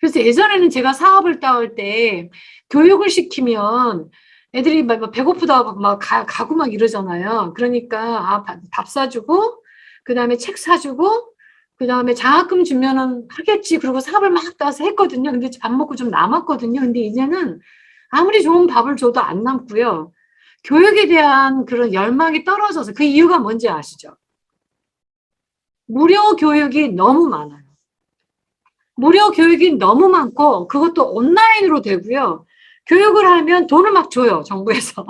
그래서 예전에는 제가 사업을 따올 때 교육을 시키면 애들이 막 배고프다고 막 가고 막 이러잖아요. 그러니까 밥 사주고 그 다음에 책 사주고, 그 다음에 장학금 주면은 하겠지. 그리고 사업을 막 따서 했거든요. 근데 밥 먹고 좀 남았거든요. 근데 이제는 아무리 좋은 밥을 줘도 안 남고요. 교육에 대한 그런 열망이 떨어져서 그 이유가 뭔지 아시죠? 무료 교육이 너무 많아요. 무료 교육이 너무 많고, 그것도 온라인으로 되고요. 교육을 하면 돈을 막 줘요, 정부에서.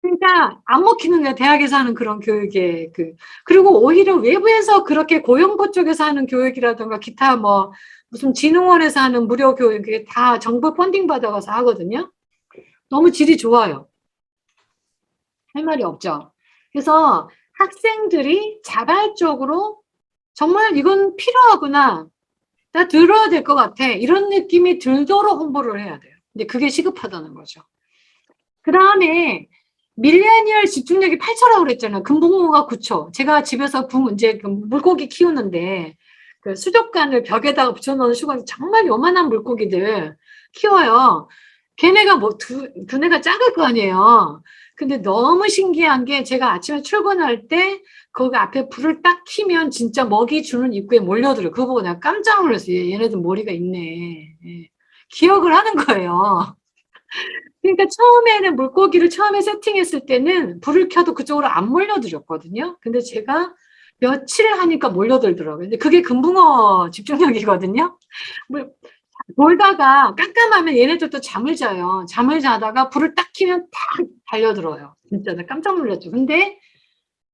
그러니까 안 먹히는 거야, 대학에서 하는 그런 교육에. 그리고 오히려 외부에서 그렇게 고용부 쪽에서 하는 교육이라든가 기타 무슨 진흥원에서 하는 무료 교육이 다 정부 펀딩 받아가서 하거든요. 너무 질이 좋아요. 할 말이 없죠. 그래서 학생들이 자발적으로 정말 이건 필요하구나. 나 들어야 될 것 같아. 이런 느낌이 들도록 홍보를 해야 돼요. 근데 그게 시급하다는 거죠. 그 다음에 밀레니얼 집중력이 8초라고 그랬잖아요. 금붕어가 9초. 제가 집에서 이제 물고기 키우는데 그 수족관을 벽에다가 붙여놓은 수건 정말 요만한 물고기들 키워요. 걔네가 두뇌가 작을 거 아니에요. 근데 너무 신기한 게 제가 아침에 출근할 때 거기 앞에 불을 딱 켜면 진짜 먹이 주는 입구에 몰려들어요. 그거 보고 내가 깜짝 놀랐어요. 얘네들 머리가 있네. 예. 기억을 하는 거예요. 그러니까 처음에는 물고기를 처음에 세팅했을 때는 불을 켜도 그쪽으로 안 몰려들었거든요. 근데 제가 며칠 하니까 몰려들더라고요. 근데 그게 금붕어 집중력이거든요. 놀다가 깜깜하면 얘네들도 잠을 자요. 잠을 자다가 불을 딱 켜면 탁 달려들어요. 진짜 나 깜짝 놀랐죠. 근데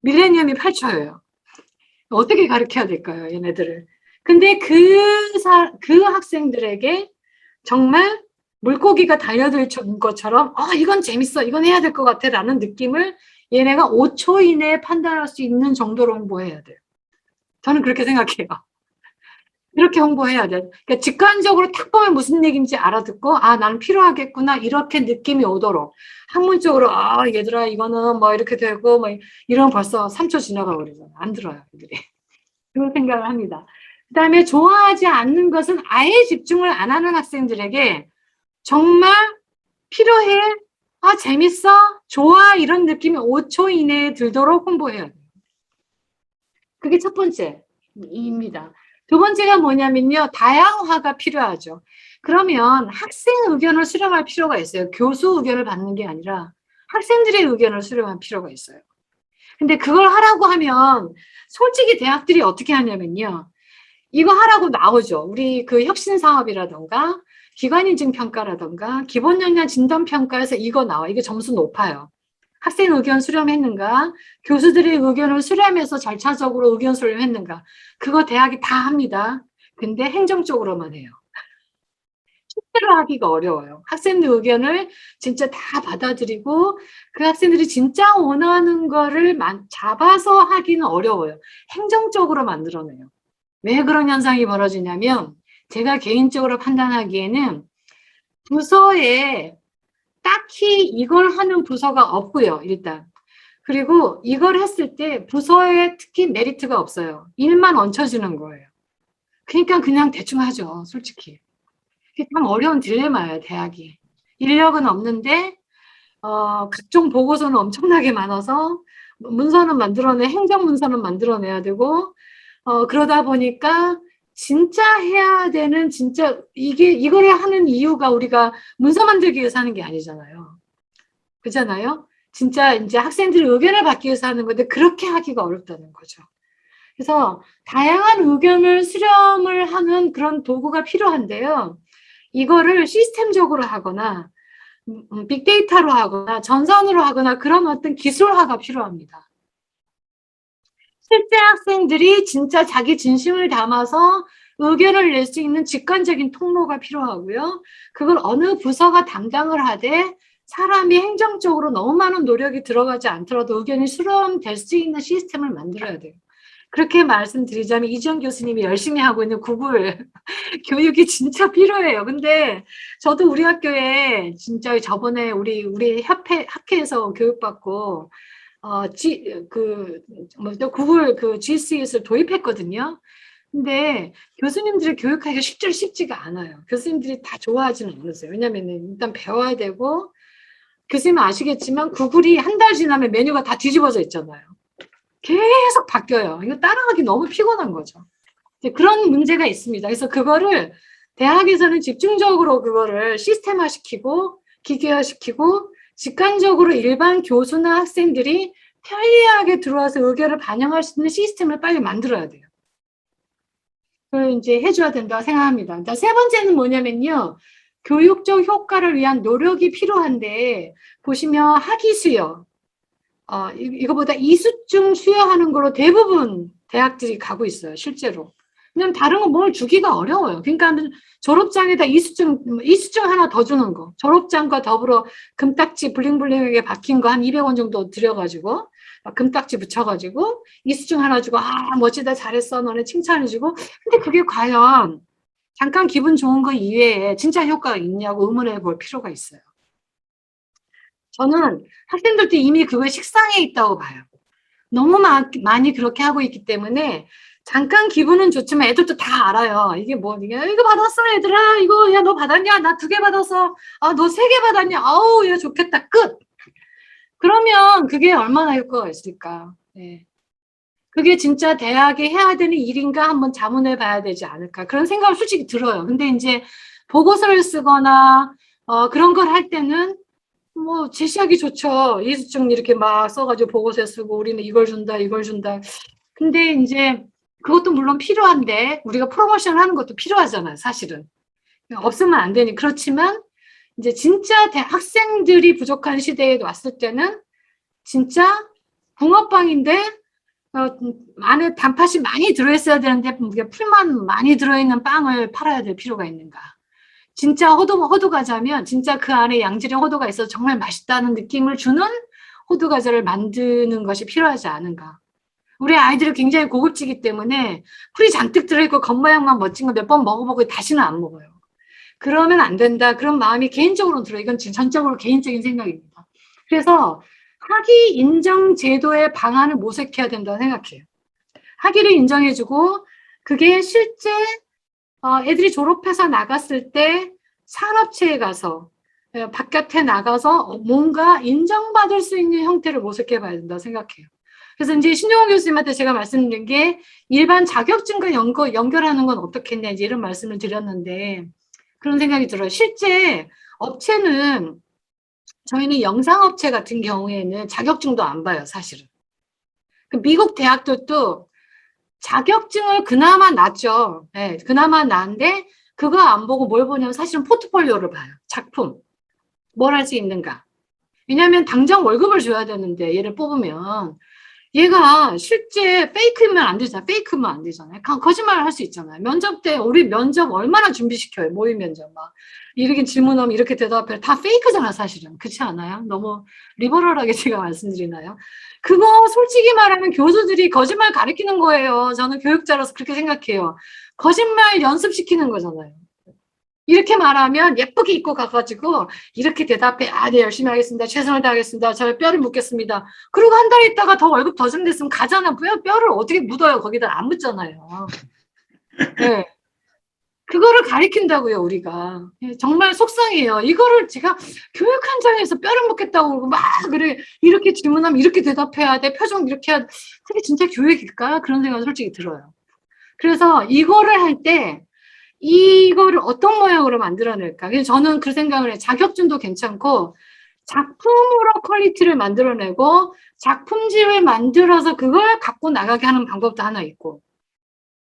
밀레니엄이 8초예요. 어떻게 가르쳐야 될까요, 얘네들을? 근데 그 학생들에게 정말 물고기가 달려들 것처럼 이건 재밌어, 이건 해야 될 것 같아 라는 느낌을 얘네가 5초 이내에 판단할 수 있는 정도로 홍보해야 돼요. 저는 그렇게 생각해요. 이렇게 홍보해야 돼. 그러니까 직관적으로 딱 보면 무슨 얘기인지 알아듣고 나는 필요하겠구나 이렇게 느낌이 오도록 학문적으로 얘들아 이거는 뭐 이렇게 되고 뭐 이러면 벌써 3초 지나가 버리잖아. 안 들어요, 애들이. 그런 생각을 합니다. 그다음에 좋아하지 않는 것은 아예 집중을 안 하는 학생들에게 정말 필요해, 재밌어, 좋아 이런 느낌이 5초 이내에 들도록 홍보해야 돼요. 그게 첫 번째입니다. 두 번째가 뭐냐면요. 다양화가 필요하죠. 그러면 학생 의견을 수렴할 필요가 있어요. 교수 의견을 받는 게 아니라 학생들의 의견을 수렴할 필요가 있어요. 근데 그걸 하라고 하면 솔직히 대학들이 어떻게 하냐면요. 이거 하라고 나오죠. 우리 그 혁신 사업이라던가 기관인증 평가라던가 기본 역량 진단 평가에서 이거 나와. 이게 점수 높아요. 학생 의견 수렴했는가? 교수들의 의견을 수렴해서 절차적으로 의견 수렴했는가? 그거 대학이 다 합니다. 근데 행정적으로만 해요. 실제로 하기가 어려워요. 학생들 의견을 진짜 다 받아들이고 그 학생들이 진짜 원하는 거를 잡아서 하기는 어려워요. 행정적으로 만들어내요. 왜 그런 현상이 벌어지냐면 제가 개인적으로 판단하기에는 부서에 딱히 이걸 하는 부서가 없고요, 일단. 그리고 이걸 했을 때 부서에 특히 메리트가 없어요. 일만 얹혀지는 거예요. 그러니까 그냥 대충 하죠, 솔직히. 그게 참 어려운 딜레마예요, 대학이. 인력은 없는데 각종 보고서는 엄청나게 많아서 문서는 행정 문서는 만들어내야 되고 그러다 보니까 진짜 해야 되는 이거를 하는 이유가 우리가 문서 만들기 위해서 하는 게 아니잖아요. 그렇잖아요? 진짜 이제 학생들의 의견을 받기 위해서 하는 건데 그렇게 하기가 어렵다는 거죠. 그래서 다양한 의견을 수렴을 하는 그런 도구가 필요한데요. 이거를 시스템적으로 하거나 빅데이터로 하거나 전산으로 하거나 그런 어떤 기술화가 필요합니다. 실제 학생들이 진짜 자기 진심을 담아서 의견을 낼 수 있는 직관적인 통로가 필요하고요. 그걸 어느 부서가 담당을 하되 사람이 행정적으로 너무 많은 노력이 들어가지 않더라도 의견이 수렴될 수 있는 시스템을 만들어야 돼요. 그렇게 말씀드리자면 이지영 교수님이 열심히 하고 있는 구글 교육이 진짜 필요해요. 근데 저도 우리 학교에 진짜 저번에 우리 학회에서 교육받고 구글 G Suite를 도입했거든요. 근데 교수님들을 교육하기가 실제로 쉽지가 않아요. 교수님들이 다 좋아하지는 않으세요. 왜냐면 일단 배워야 되고 교수님은 아시겠지만 구글이 한 달 지나면 메뉴가 다 뒤집어져 있잖아요. 계속 바뀌어요. 이거 따라가기 너무 피곤한 거죠. 그런 문제가 있습니다. 그래서 그거를 대학에서는 집중적으로 그거를 시스템화시키고 기계화시키고 직관적으로 일반 교수나 학생들이 편리하게 들어와서 의견을 반영할 수 있는 시스템을 빨리 만들어야 돼요. 그걸 이제 해줘야 된다고 생각합니다. 자, 세 번째는 뭐냐면요. 교육적 효과를 위한 노력이 필요한데 보시면 학위 수여 이거보다 이수증 수여하는 거로 대부분 대학들이 가고 있어요. 실제로. 왜냐면 다른 거 뭘 주기가 어려워요. 그러니까 졸업장에다 이수증 하나 더 주는 거. 졸업장과 더불어 금딱지 블링블링하게 박힌 거 한 200원 정도 들여가지고 금딱지 붙여가지고 이수증 하나 주고 멋지다 잘했어 너네 칭찬해주고 근데 그게 과연 잠깐 기분 좋은 거 이외에 진짜 효과가 있냐고 의문해 볼 필요가 있어요. 저는 학생들도 이미 그거에 식상해 있다고 봐요. 너무 많이 그렇게 하고 있기 때문에 잠깐 기분은 좋지만 애들도 다 알아요. 이게 이거 받았어 얘들아 이거 야 너 받았냐 나 2개 받았어 너 3개 받았냐 아우 야 좋겠다 끝. 그러면 그게 얼마나 효과가 있을까? 네. 그게 진짜 대학이 해야 되는 일인가 한번 자문해 봐야 되지 않을까? 그런 생각을 솔직히 들어요. 근데 이제 보고서를 쓰거나 그런 걸 할 때는 뭐 제시하기 좋죠. 이수증 이렇게 막 써가지고 보고서에 쓰고 우리는 이걸 준다, 이걸 준다. 근데 이제 그것도 물론 필요한데 우리가 프로모션을 하는 것도 필요하잖아요, 사실은. 없으면 안 되니. 그렇지만 이제 진짜 학생들이 부족한 시대에 왔을 때는 진짜 붕어빵인데 안에 단팥이 많이 들어있어야 되는데 풀만 많이 들어있는 빵을 팔아야 될 필요가 있는가. 진짜 호두과자면 진짜 그 안에 양질의 호두가 있어서 정말 맛있다는 느낌을 주는 호두과자를 만드는 것이 필요하지 않은가. 우리 아이들이 굉장히 고급지기 때문에 풀이 잔뜩 들어있고 겉모양만 멋진 거 몇 번 먹어보고 다시는 안 먹어요. 그러면 안 된다. 그런 마음이 개인적으로 들어요. 이건 전적으로 개인적인 생각입니다. 그래서 학위 인정 제도의 방안을 모색해야 된다고 생각해요. 학위를 인정해주고 그게 실제 애들이 졸업해서 나갔을 때 산업체에 가서 바깥에 나가서 뭔가 인정받을 수 있는 형태를 모색해 봐야 된다고 생각해요. 그래서 이제 신종호 교수님한테 제가 말씀드린 게 일반 자격증과 연결하는 건 어떻겠냐 이제 이런 말씀을 드렸는데 그런 생각이 들어요. 실제 업체는 저희는 영상업체 같은 경우에는 자격증도 안 봐요, 사실은. 미국 대학들도 자격증을 그나마 놨죠. 네, 그나마 놨는데 그거 안 보고 뭘 보냐면 사실은 포트폴리오를 봐요. 작품. 뭘 할 수 있는가. 왜냐하면 당장 월급을 줘야 되는데 얘를 뽑으면 얘가 실제 페이크면 안 되잖아요. 페이크면 안 되잖아요. 거짓말을 할 수 있잖아요. 면접 때 우리 면접 얼마나 준비시켜요. 모의 면접 막. 이렇게 질문하면 이렇게 대답해. 다 페이크잖아 사실은. 그렇지 않아요? 너무 리버럴하게 제가 말씀드리나요? 그거 솔직히 말하면 교수들이 거짓말 가르치는 거예요. 저는 교육자로서 그렇게 생각해요. 거짓말 연습시키는 거잖아요. 이렇게 말하면 예쁘게 입고 가가지고 이렇게 대답해. 아, 네, 열심히 하겠습니다. 최선을 다하겠습니다. 저 뼈를 묻겠습니다. 그리고 한 달 있다가 더 월급 더 준댔으면 가잖아. 뼈를 어떻게 묻어요? 거기다 안 묻잖아요. 네. 그거를 가리킨다고요, 우리가. 정말 속상해요. 이거를 제가 교육 현장에서 뼈를 묻겠다고 그러고 막 그래. 이렇게 질문하면 이렇게 대답해야 돼. 표정 이렇게 해야 돼. 그게 진짜 교육일까? 그런 생각이 솔직히 들어요. 그래서 이거를 할 때 이거를 어떤 모양으로 만들어낼까? 그래서 저는 그 생각을 해요. 자격증도 괜찮고 작품으로 퀄리티를 만들어내고 작품집을 만들어서 그걸 갖고 나가게 하는 방법도 하나 있고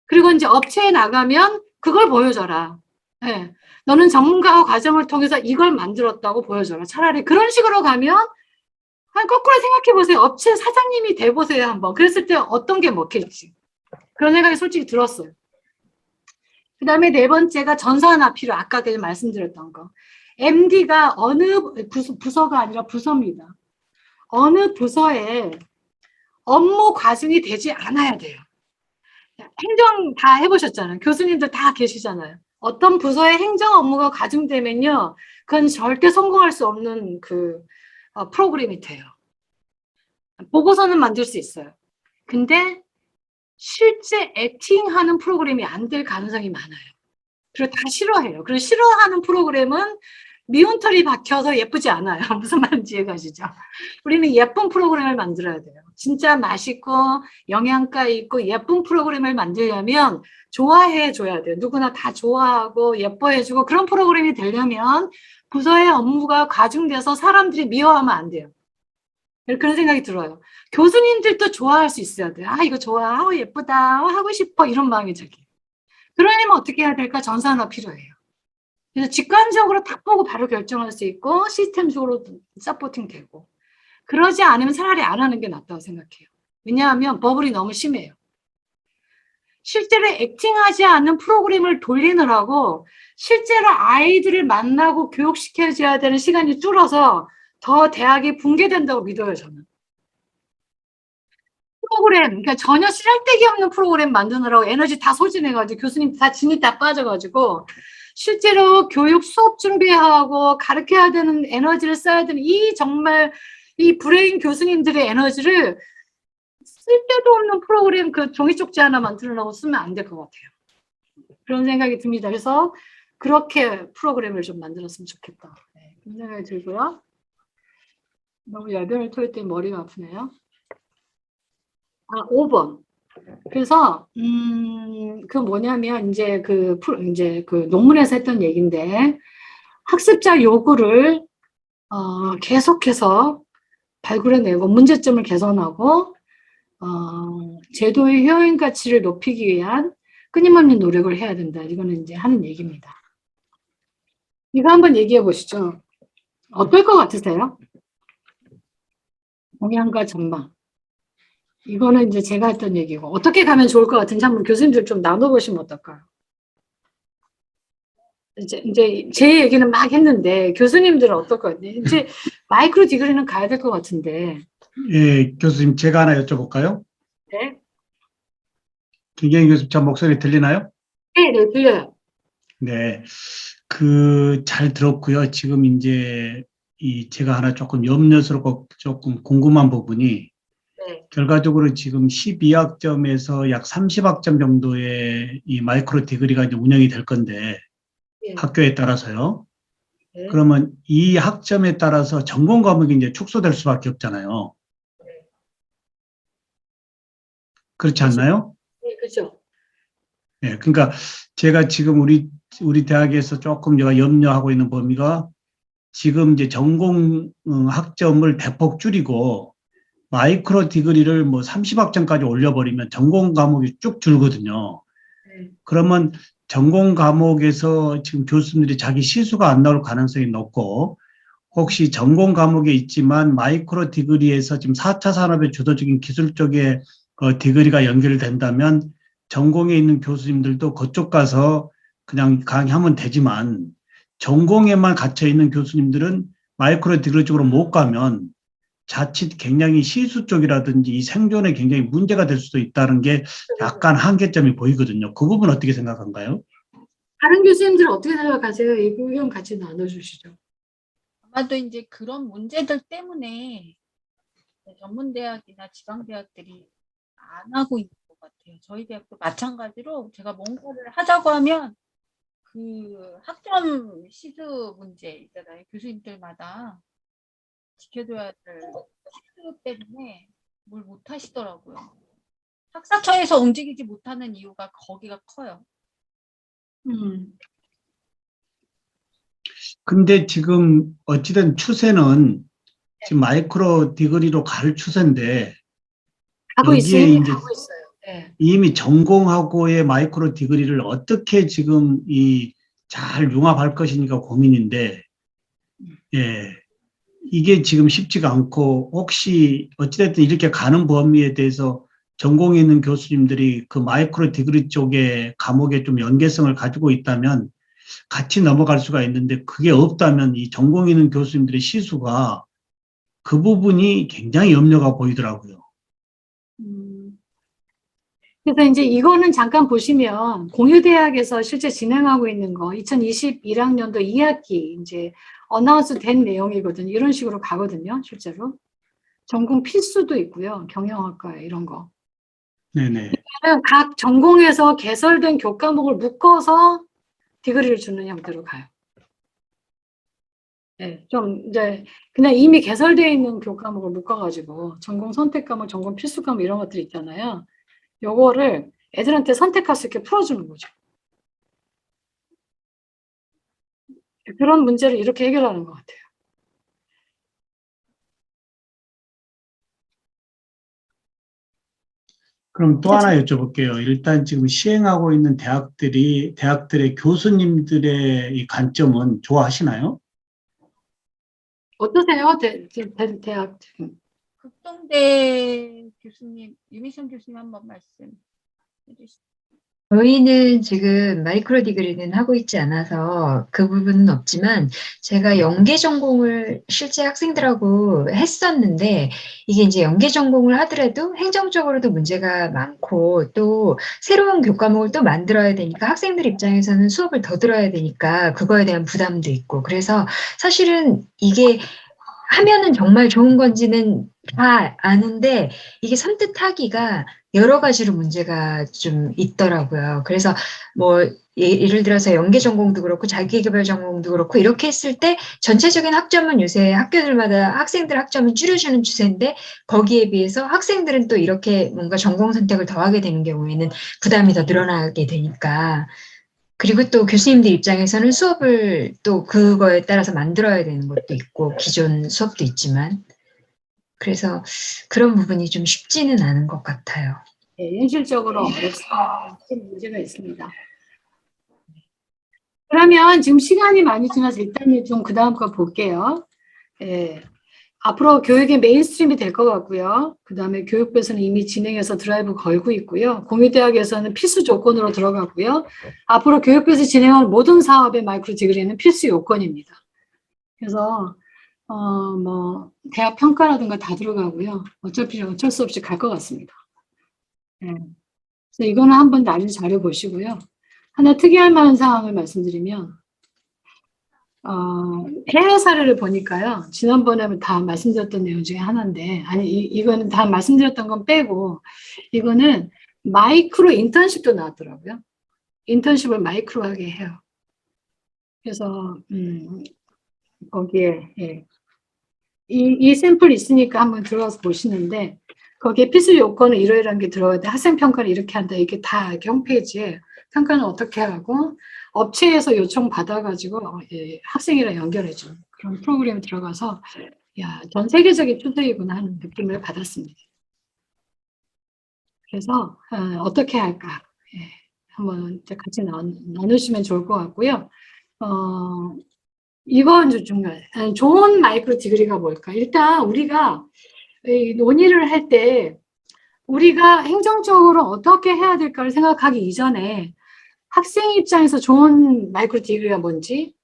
그리고 이제 업체에 나가면 그걸 보여줘라. 네. 너는 전문가와 과정을 통해서 이걸 만들었다고 보여줘라. 차라리 그런 식으로 가면 거꾸로 생각해 보세요. 업체 사장님이 돼보세요 한번. 그랬을 때 어떤 게 먹힐지. 그런 생각이 솔직히 들었어요. 그 다음에 네 번째가 전산화필요. 아까 말씀드렸던 거. MD가 어느 부서가 아니라 부서입니다. 어느 부서에 업무 과중이 되지 않아야 돼요. 행정 다 해보셨잖아요. 교수님들 다 계시잖아요. 어떤 부서의 행정 업무가 과중되면요. 그건 절대 성공할 수 없는 프로그램이 돼요. 보고서는 만들 수 있어요. 근데 실제 액팅하는 프로그램이 안 될 가능성이 많아요. 그리고 다 싫어해요. 그리고 싫어하는 프로그램은 미운 털이 박혀서 예쁘지 않아요. 무슨 말인지 이해가시죠? 우리는 예쁜 프로그램을 만들어야 돼요. 진짜 맛있고 영양가 있고 예쁜 프로그램을 만들려면 좋아해줘야 돼요. 누구나 다 좋아하고 예뻐해주고 그런 프로그램이 되려면 부서의 업무가 과중돼서 사람들이 미워하면 안 돼요. 그런 생각이 들어요. 교수님들도 좋아할 수 있어야 돼요. 아, 이거 좋아. 예쁘다. 하고 싶어. 이런 마음이 저기. 그러려면 어떻게 해야 될까? 전산화 필요해요. 그래서 직관적으로 딱 보고 바로 결정할 수 있고 시스템적으로 서포팅 되고 그러지 않으면 차라리 안 하는 게 낫다고 생각해요. 왜냐하면 버블이 너무 심해요. 실제로 액팅하지 않는 프로그램을 돌리느라고 실제로 아이들을 만나고 교육시켜줘야 되는 시간이 줄어서 더 대학이 붕괴된다고 믿어요, 저는. 프로그램, 그러니까 전혀 쓸데기 없는 프로그램 만드느라고 에너지 다 소진해가지고 교수님 다 진이 다 빠져가지고 실제로 교육 수업 준비하고 가르쳐야 되는 에너지를 써야 되는 정말 이 브레인 교수님들의 에너지를 쓸데도 없는 프로그램 종이 쪽지 하나 만들려고 쓰면 안 될 것 같아요. 그런 생각이 듭니다. 그래서 그렇게 프로그램을 좀 만들었으면 좋겠다. 네, 그런 생각이 들고요. 너무 열변을 토할 때 머리가 아프네요. 5번. 그래서 그 뭐냐면 이제 그 논문에서 했던 얘기인데 학습자 요구를 계속해서 발굴해내고 문제점을 개선하고 제도의 효용 가치를 높이기 위한 끊임없는 노력을 해야 된다. 이거는 이제 하는 얘기입니다. 이거 한번 얘기해 보시죠. 어떨 것 같으세요? 동향과 전망. 이거는 이제 제가 했던 얘기고 어떻게 가면 좋을 것 같은지 한번 교수님들 좀 나눠보시면 어떨까요? 이제 제 얘기는 막 했는데 교수님들은 어떨 것 같아요? 이제 마이크로 디그리는 가야 될 것 같은데. 예, 교수님 제가 하나 여쭤볼까요? 네, 김경희 교수님 저 목소리 들리나요? 네, 들려요. 네, 잘 들었고요. 지금 이제 제가 하나 조금 염려스럽고 조금 궁금한 부분이 네, 결과적으로 지금 12학점에서 약 30학점 정도의 이 마이크로 디그리가 이제 운영이 될 건데 네, 학교에 따라서요. 네. 그러면 이 학점에 따라서 전공 과목이 이제 축소될 수밖에 없잖아요. 그렇지 않나요? 네, 그죠. 예, 그러니까 제가 지금 우리 대학에서 조금 제가 염려하고 있는 범위가 지금 이제 전공 학점을 대폭 줄이고 마이크로 디그리를 뭐 30학점까지 올려버리면 전공 과목이 쭉 줄거든요. 네. 그러면 전공 과목에서 지금 교수님들이 자기 시수가 안 나올 가능성이 높고 혹시 전공 과목에 있지만 마이크로 디그리에서 지금 4차 산업의 주도적인 기술 쪽에 디그리가 연결된다면 전공에 있는 교수님들도 그쪽 가서 그냥 강의하면 되지만 전공에만 갇혀 있는 교수님들은 마이크로 디그리 쪽으로 못 가면 자칫 굉장히 시수 쪽이라든지 이 생존에 굉장히 문제가 될 수도 있다는 게 약간 한계점이 보이거든요. 그 부분 어떻게 생각한가요? 다른 교수님들은 어떻게 생각하세요? 이 의견 같이 나눠주시죠. 아마도 이제 그런 문제들 때문에 전문대학이나 지방대학들이 안 하고 있는 것 같아요. 저희 대학도 마찬가지로 제가 뭔가를 하자고 하면 그 학점 시수 문제 있잖아요. 교수님들마다 지켜줘야 될 시수 때문에 뭘 못 하시더라고요. 학사처에서 움직이지 못하는 이유가 거기가 커요. 근데 지금 어찌된 추세는 지금 마이크로 디그리로 갈 추세인데 가고 있어요. 여기에 이미 이제 가고 있어요. 네. 이미 전공하고의 마이크로 디그리를 어떻게 지금 잘 융합할 것이니까 고민인데, 예, 이게 지금 쉽지가 않고 혹시 어찌됐든 이렇게 가는 범위에 대해서 전공에 있는 교수님들이 그 마이크로 디그리 쪽의 과목에 좀 연계성을 가지고 있다면 같이 넘어갈 수가 있는데 그게 없다면 이 전공에 있는 교수님들의 시수가 그 부분이 굉장히 염려가 보이더라고요. 그래서 이제 이거는 잠깐 보시면 공유대학에서 실제 진행하고 있는 거 2021학년도 2학기 이제 어나운스 된 내용이거든요. 이런 식으로 가거든요. 실제로. 전공 필수도 있고요. 경영학과 이런 거. 네네. 각 전공에서 개설된 교과목을 묶어서 디그리를 주는 형태로 가요. 네, 좀 이제 그냥 이미 개설되어 있는 교과목을 묶어가지고 전공 선택 과목, 전공 필수 과목 이런 것들 있잖아요. 요거를 애들한테 선택할 수 있게 풀어주는 거죠. 그런 문제를 이렇게 해결하는 것 같아요. 그럼 또 하나 여쭤볼게요. 일단 지금 시행하고 있는 대학들의 교수님들의 이 관점은 좋아하시나요? 어떠세요? 대학 지금. 극동대 교수님, 유미선 교수님 한번 말씀해 주시죠. 저희는 지금 마이크로 디그리는 하고 있지 않아서 그 부분은 없지만 제가 연계 전공을 실제 학생들하고 했었는데 이게 이제 연계 전공을 하더라도 행정적으로도 문제가 많고 또 새로운 교과목을 또 만들어야 되니까 학생들 입장에서는 수업을 더 들어야 되니까 그거에 대한 부담도 있고 그래서 사실은 이게 하면은 정말 좋은 건지는 다 아는데 이게 선뜻하기가 여러 가지로 문제가 좀 있더라고요. 그래서 뭐 예를 들어서 연계 전공도 그렇고 자기개발 전공도 그렇고 이렇게 했을 때 전체적인 학점은 요새 학교들마다 학생들 학점을 줄여주는 추세인데 거기에 비해서 학생들은 또 이렇게 뭔가 전공 선택을 더 하게 되는 경우에는 부담이 더 늘어나게 되니까 그리고 또 교수님들 입장에서는 수업을 또 그거에 따라서 만들어야 되는 것도 있고 기존 수업도 있지만 그래서 그런 부분이 좀 쉽지는 않은 것 같아요. 네, 현실적으로 어렵습니다. 문제가 있습니다. 그러면 지금 시간이 많이 지나서 일단 좀 그 다음 거 볼게요. 예. 앞으로 교육의 메인스트림이 될 것 같고요. 그 다음에 교육부에서는 이미 진행해서 드라이브 걸고 있고요. 공유대학에서는 필수 조건으로 들어가고요. 앞으로 교육부에서 진행하는 모든 사업의 마이크로 디그리는 필수 요건입니다. 그래서 뭐 대학 평가라든가 다 들어가고요. 어차피 어쩔 수 없이 갈 것 같습니다. 예. 그래서 이거는 한번 나중에 자료 보시고요. 하나 특이할 만한 사항을 말씀드리면 해외 사례를 보니까요. 지난번에 다 말씀드렸던 내용 중에 하나인데 아니 이거는 다 말씀드렸던 건 빼고 이거는 마이크로 인턴십도 나왔더라고요. 인턴십을 마이크로하게 해요. 그래서 거기에 예. 이 샘플이 있으니까 한번 들어가서 보시는데 거기에 필수 요건은 이러이러한 게 들어가야 돼. 학생 평가를 이렇게 한다. 이게 다 이렇게 홈페이지에 평가는 어떻게 하고 업체에서 요청 받아가지고 학생이랑 연결해주는 그런 프로그램에 들어가서 야, 전 세계적인 추세이구나 하는 느낌을 받았습니다. 그래서 어떻게 할까 한번 같이 나누시면 좋을 것 같고요. 이건 좀 중요해요. 좋은 마이크로 디그리가 뭘까? 일단 우리가 논의를 할 때 우리가 행정적으로 어떻게 해야 될까를 생각하기 이전에 학생 입장에서 좋은 마이크로 디그리가 뭔지,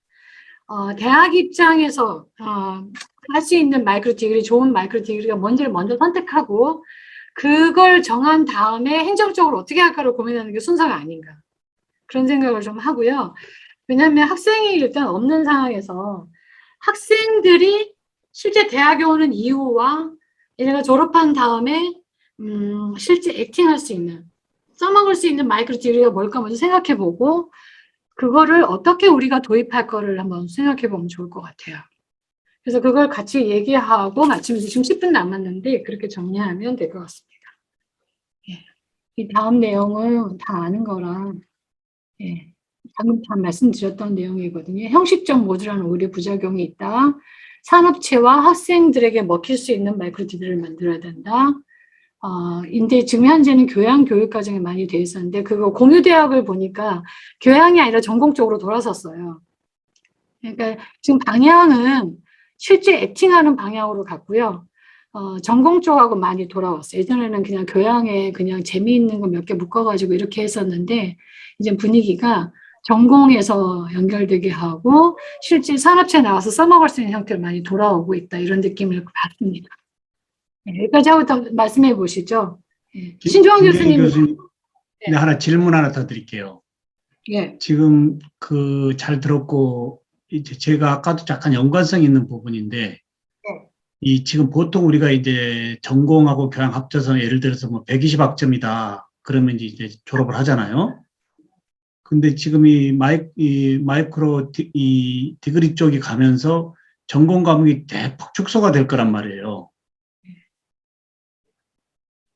대학 입장에서 할 수 있는 마이크로 디그리, 좋은 마이크로 디그리가 뭔지를 먼저 선택하고 그걸 정한 다음에 행정적으로 어떻게 할까를 고민하는 게 순서가 아닌가. 그런 생각을 좀 하고요. 왜냐하면 학생이 일단 없는 상황에서 학생들이 실제 대학에 오는 이후와 얘네가 졸업한 다음에 실제 액팅할 수 있는, 써먹을 수 있는 마이크로 디그리가 뭘까 먼저 생각해보고 그거를 어떻게 우리가 도입할 거를 한번 생각해보면 좋을 것 같아요. 그래서 그걸 같이 얘기하고 마치면서 지금 10분 남았는데 그렇게 정리하면 될 것 같습니다. 예. 이 다음 내용은 다 아는 거라 예. 방금 다 말씀드렸던 내용이거든요. 형식적 모두라는 오히려 부작용이 있다. 산업체와 학생들에게 먹힐 수 있는 마이크로 디그리를 만들어야 된다. 근데 지금 현재는 교양 교육 과정이 많이 돼 있었는데 그거 공유대학을 보니까 교양이 아니라 전공 쪽으로 돌아섰어요. 그러니까 지금 방향은 실제 액팅하는 방향으로 갔고요. 전공 쪽하고 많이 돌아왔어요. 예전에는 그냥 교양에 그냥 재미있는 거 몇 개 묶어가지고 이렇게 했었는데 이제 분위기가 전공에서 연결되게 하고 실제 산업체에 나와서 써먹을 수 있는 형태로 많이 돌아오고 있다. 이런 느낌을 받습니다. 여기까지 하고 더 말씀해 보시죠. 신종환 교수님. 네, 하나 질문 하나 더 드릴게요. 예. 지금 잘 들었고 이제 제가 아까도 약간 연관성 있는 부분인데 이 지금 보통 우리가 이제 전공하고 교양 합쳐서 예를 들어서 뭐 120학점이다 그러면 이제 졸업을 하잖아요. 근데 지금 이 마이크로 디그리 쪽이 가면서 전공 과목이 대폭 축소가 될 거란 말이에요.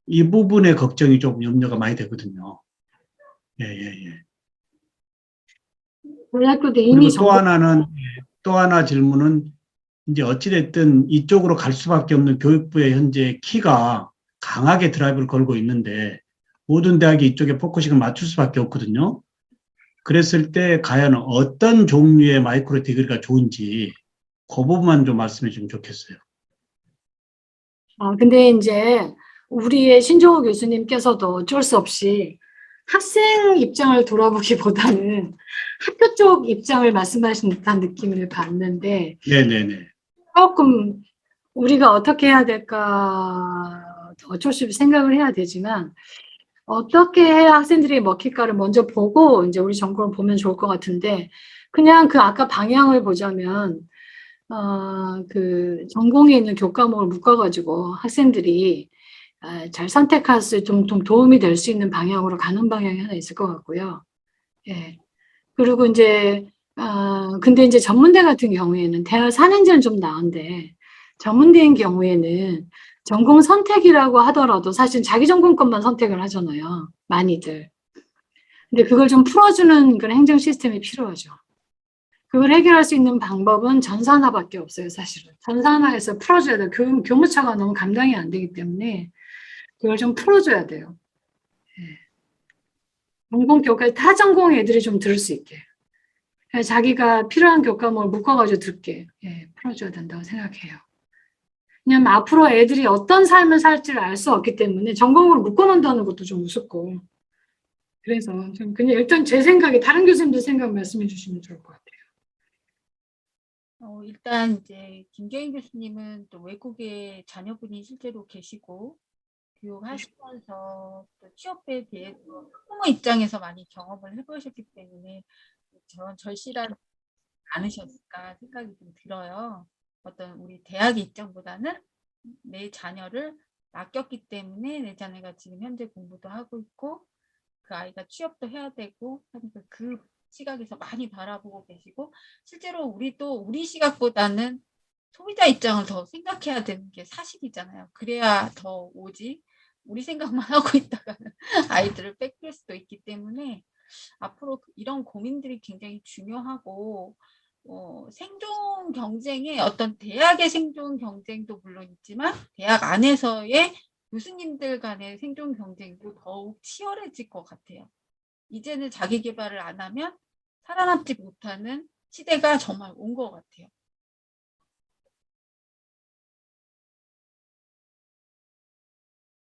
이 부분에 걱정이 좀 염려가 많이 되거든요. 예. 그리고 또 하나 질문은 이제 어찌됐든 이쪽으로 갈 수밖에 없는 교육부의 현재 키가 강하게 드라이브를 걸고 있는데 모든 대학이 이쪽에 포커싱을 맞출 수밖에 없거든요. 그랬을 때 과연 어떤 종류의 마이크로 디그리가 좋은지 그 부분만 좀 말씀해 주면 좋겠어요. 근데 이제 우리의 신종호 교수님께서도 어쩔 수 없이 학생 입장을 돌아보기보다는 학교 쪽 입장을 말씀하신 듯한 느낌을 받는데 네네네. 조금 우리가 어떻게 해야 될까 어쩔 수 없이 생각을 해야 되지만 어떻게 해야 학생들이 먹힐까를 먼저 보고 이제 우리 전공을 보면 좋을 것 같은데 그냥 그 아까 방향을 보자면 그 전공에 있는 교과목을 묶어가지고 학생들이 잘 선택할 수 좀 도움이 될 수 있는 방향으로 가는 방향이 하나 있을 것 같고요. 예. 그리고 이제, 근데 이제 전문대 같은 경우에는 대학 4년제는 좀 나은데, 전문대인 경우에는 전공 선택이라고 하더라도 사실 자기 전공권만 선택을 하잖아요. 많이들. 근데 그걸 좀 풀어주는 그런 행정 시스템이 필요하죠. 그걸 해결할 수 있는 방법은 전산화밖에 없어요, 사실은. 전산화해서 풀어줘야 돼요. 교무처가 너무 감당이 안 되기 때문에 그걸 좀 풀어줘야 돼요. 전공 교과, 타 전공 애들이 좀 들을 수 있게. 자기가 필요한 교과목을 묶어가지고 듣게 풀어줘야 된다고 생각해요. 왜냐면 앞으로 애들이 어떤 삶을 살지를 알 수 없기 때문에 전공으로 묶어놓는다는 것도 좀 우습고. 그래서 좀 그냥 일단 제 생각에 다른 교수님들 생각 말씀해 주시면 좋을 것 같아요. 일단 이제 김경인 교수님은 또 외국에 자녀분이 실제로 계시고 교육하시면서 또 취업에 대해서 학부모 입장에서 많이 경험을 해보셨기 때문에 저런 절실하지 않으셨을까 생각이 좀 들어요. 어떤 우리 대학의 입장보다는 내 자녀를 맡겼기 때문에 내 자녀가 지금 현재 공부도 하고 있고 그 아이가 취업도 해야 되고 하니까 그 시각에서 많이 바라보고 계시고 실제로 우리도 우리 시각보다는 소비자 입장을 더 생각해야 되는 게 사실이잖아요. 그래야 더 오지. 우리 생각만 하고 있다가는 아이들을 뺏길 수도 있기 때문에 앞으로 이런 고민들이 굉장히 중요하고 생존 경쟁의 어떤 대학의 생존 경쟁도 물론 있지만 대학 안에서의 교수님들 간의 생존 경쟁도 더욱 치열해질 것 같아요. 이제는 자기 개발을 안 하면 살아남지 못하는 시대가 정말 온 것 같아요.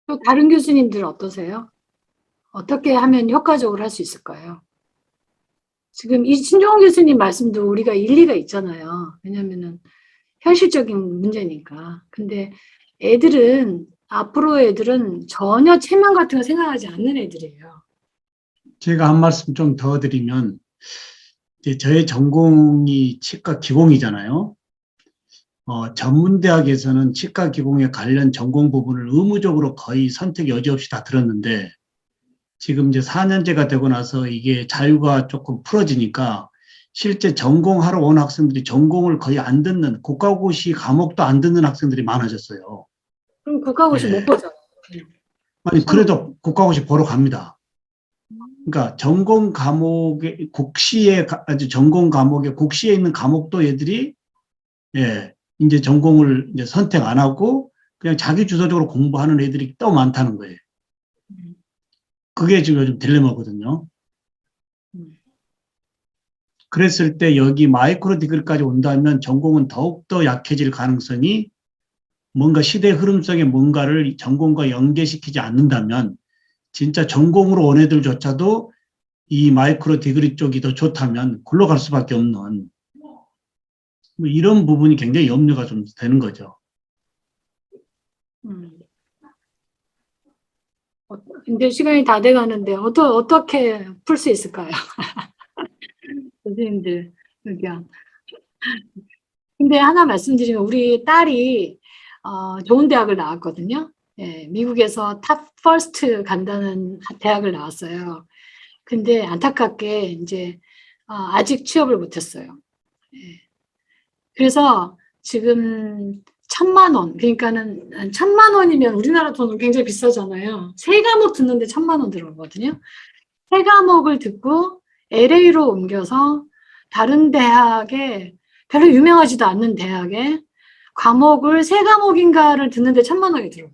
또 다른 교수님들 어떠세요? 어떻게 하면 효과적으로 할 수 있을까요? 지금 이 신종원 교수님 말씀도 우리가 일리가 있잖아요. 왜냐면은 현실적인 문제니까. 근데 앞으로 애들은 전혀 체면 같은 거 생각하지 않는 애들이에요. 제가 한 말씀 좀 더 드리면, 이제 저의 전공이 치과 기공이잖아요. 전문대학에서는 치과 기공에 관련 전공 부분을 의무적으로 거의 선택 여지 없이 다 들었는데, 지금 이제 4년제가 되고 나서 이게 자유가 조금 풀어지니까, 실제 전공하러 온 학생들이 전공을 거의 안 듣는, 국가고시 과목도 안 듣는 학생들이 많아졌어요. 그럼 국가고시 못 예. 보죠. 아니, 그래도 국가고시 보러 갑니다. 그러니까 전공 과목의 아주 전공 과목의 국시에 있는 과목도 애들이 이제 전공을 이제 선택 안 하고 그냥 자기 주도적으로 공부하는 애들이 또 많다는 거예요. 그게 지금 요즘 딜레마거든요. 그랬을 때 여기 마이크로 디그리까지 온다면 전공은 더욱더 약해질 가능성이 뭔가 시대 흐름 속에 뭔가를 전공과 연계시키지 않는다면 진짜 전공으로 온 애들조차도 이 마이크로 디그리 쪽이 더 좋다면 굴러 갈 수밖에 없는 뭐 이런 부분이 굉장히 염려가 좀 되는 거죠. 이제 시간이 다 돼가는데 어떻게 풀 수 있을까요? 선생님들 의견. 근데 하나 말씀드리면 우리 딸이 좋은 대학을 나왔거든요. 예, 미국에서 탑 퍼스트 간다는 대학을 나왔어요. 근데 안타깝게 이제 아직 취업을 못했어요. 예. 그래서 지금 1,000만 원, 그러니까는 1,000만 원이면 우리나라 돈으로 굉장히 비싸잖아요. 세 과목 듣는데 1,000만 원 들어가거든요. 세 과목을 듣고 LA로 옮겨서 다른 대학에 별로 유명하지도 않는 대학에 과목을 세 과목인가를 듣는데 1,000만 원이 들어요.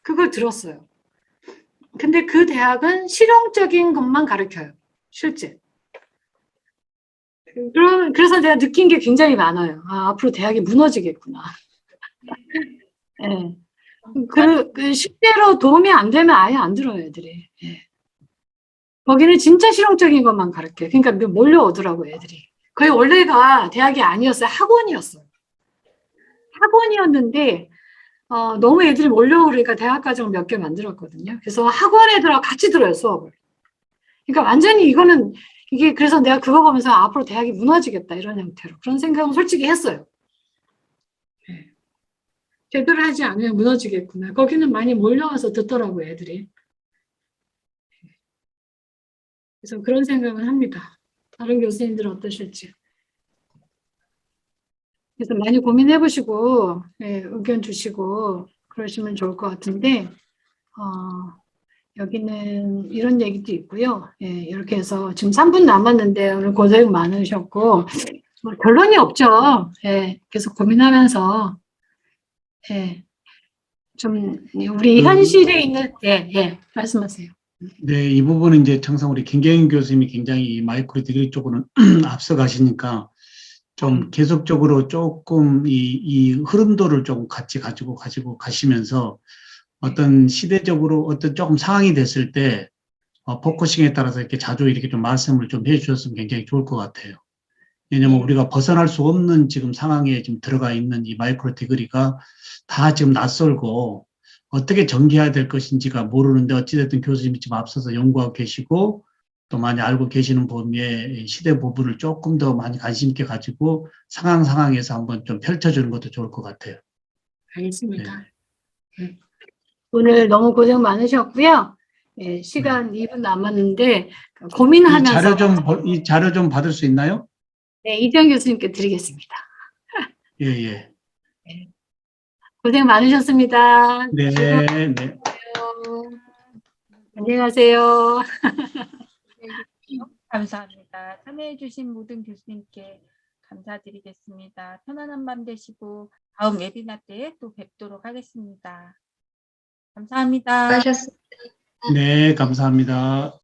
그걸 들었어요. 근데 그 대학은 실용적인 것만 가르쳐요. 실제. 그래서 내가 느낀 게 굉장히 많아요. 앞으로 대학이 무너지겠구나. 예. 그 실제로 도움이 안 되면 아예 안 들어요, 애들이. 예. 거기는 진짜 실용적인 것만 가르쳐요. 그러니까 몰려오더라고, 애들이. 거의 원래가 대학이 아니었어요. 학원이었어요. 학원이었는데, 너무 애들이 몰려오니까 대학 과정을 몇 개 만들었거든요. 그래서 학원 애들하고 같이 들어요, 수업을. 그러니까 완전히 이게 그래서 내가 그거 보면서 앞으로 대학이 무너지겠다, 이런 형태로. 그런 생각은 솔직히 했어요. 네. 제대로 하지 않으면 무너지겠구나. 거기는 많이 몰려와서 듣더라고요, 애들이. 그래서 그런 생각은 합니다. 다른 교수님들은 어떠실지. 그래서 많이 고민해 보시고 예, 의견 주시고 그러시면 좋을 것 같은데 여기는 이런 얘기도 있고요. 예, 이렇게 해서 지금 3분 남았는데 오늘 고생 많으셨고 뭐 결론이 없죠. 예, 계속 고민하면서 예, 좀 우리 현실에 있는 말씀하세요. 네, 이 부분은 이제 항상 우리 김경인 교수님이 굉장히 이 마이크로 디그리 쪽으로는 앞서 가시니까 좀 계속적으로 조금 이 흐름도를 좀 같이 가지고 가시면서 어떤 시대적으로 어떤 조금 상황이 됐을 때 포커싱에 따라서 이렇게 자주 이렇게 좀 말씀을 좀 해주셨으면 굉장히 좋을 것 같아요. 왜냐면 우리가 벗어날 수 없는 지금 상황에 지금 들어가 있는 이 마이크로 디그리가 다 지금 낯설고 어떻게 전개해야 될 것인지가 모르는데 어찌됐든 교수님이 지금 앞서서 연구하고 계시고 또 많이 알고 계시는 범위의 시대 부분을 조금 더 많이 관심 있게 가지고 상황에서 한번 좀 펼쳐주는 것도 좋을 것 같아요. 알겠습니다. 오늘 너무 고생 많으셨고요. 예, 시간 2분 남았는데 고민하면서 이 자료 좀 받을 수 있나요? 네, 이정 교수님께 드리겠습니다. 예, 예. 고생 많으셨습니다. 네, 네. 안녕하세요. 감사합니다. 참여해주신 모든 교수님께 감사드리겠습니다. 편안한 밤 되시고 다음 웨비나 때 또 뵙도록 하겠습니다. 감사합니다. 수고하셨습니다. 네, 감사합니다.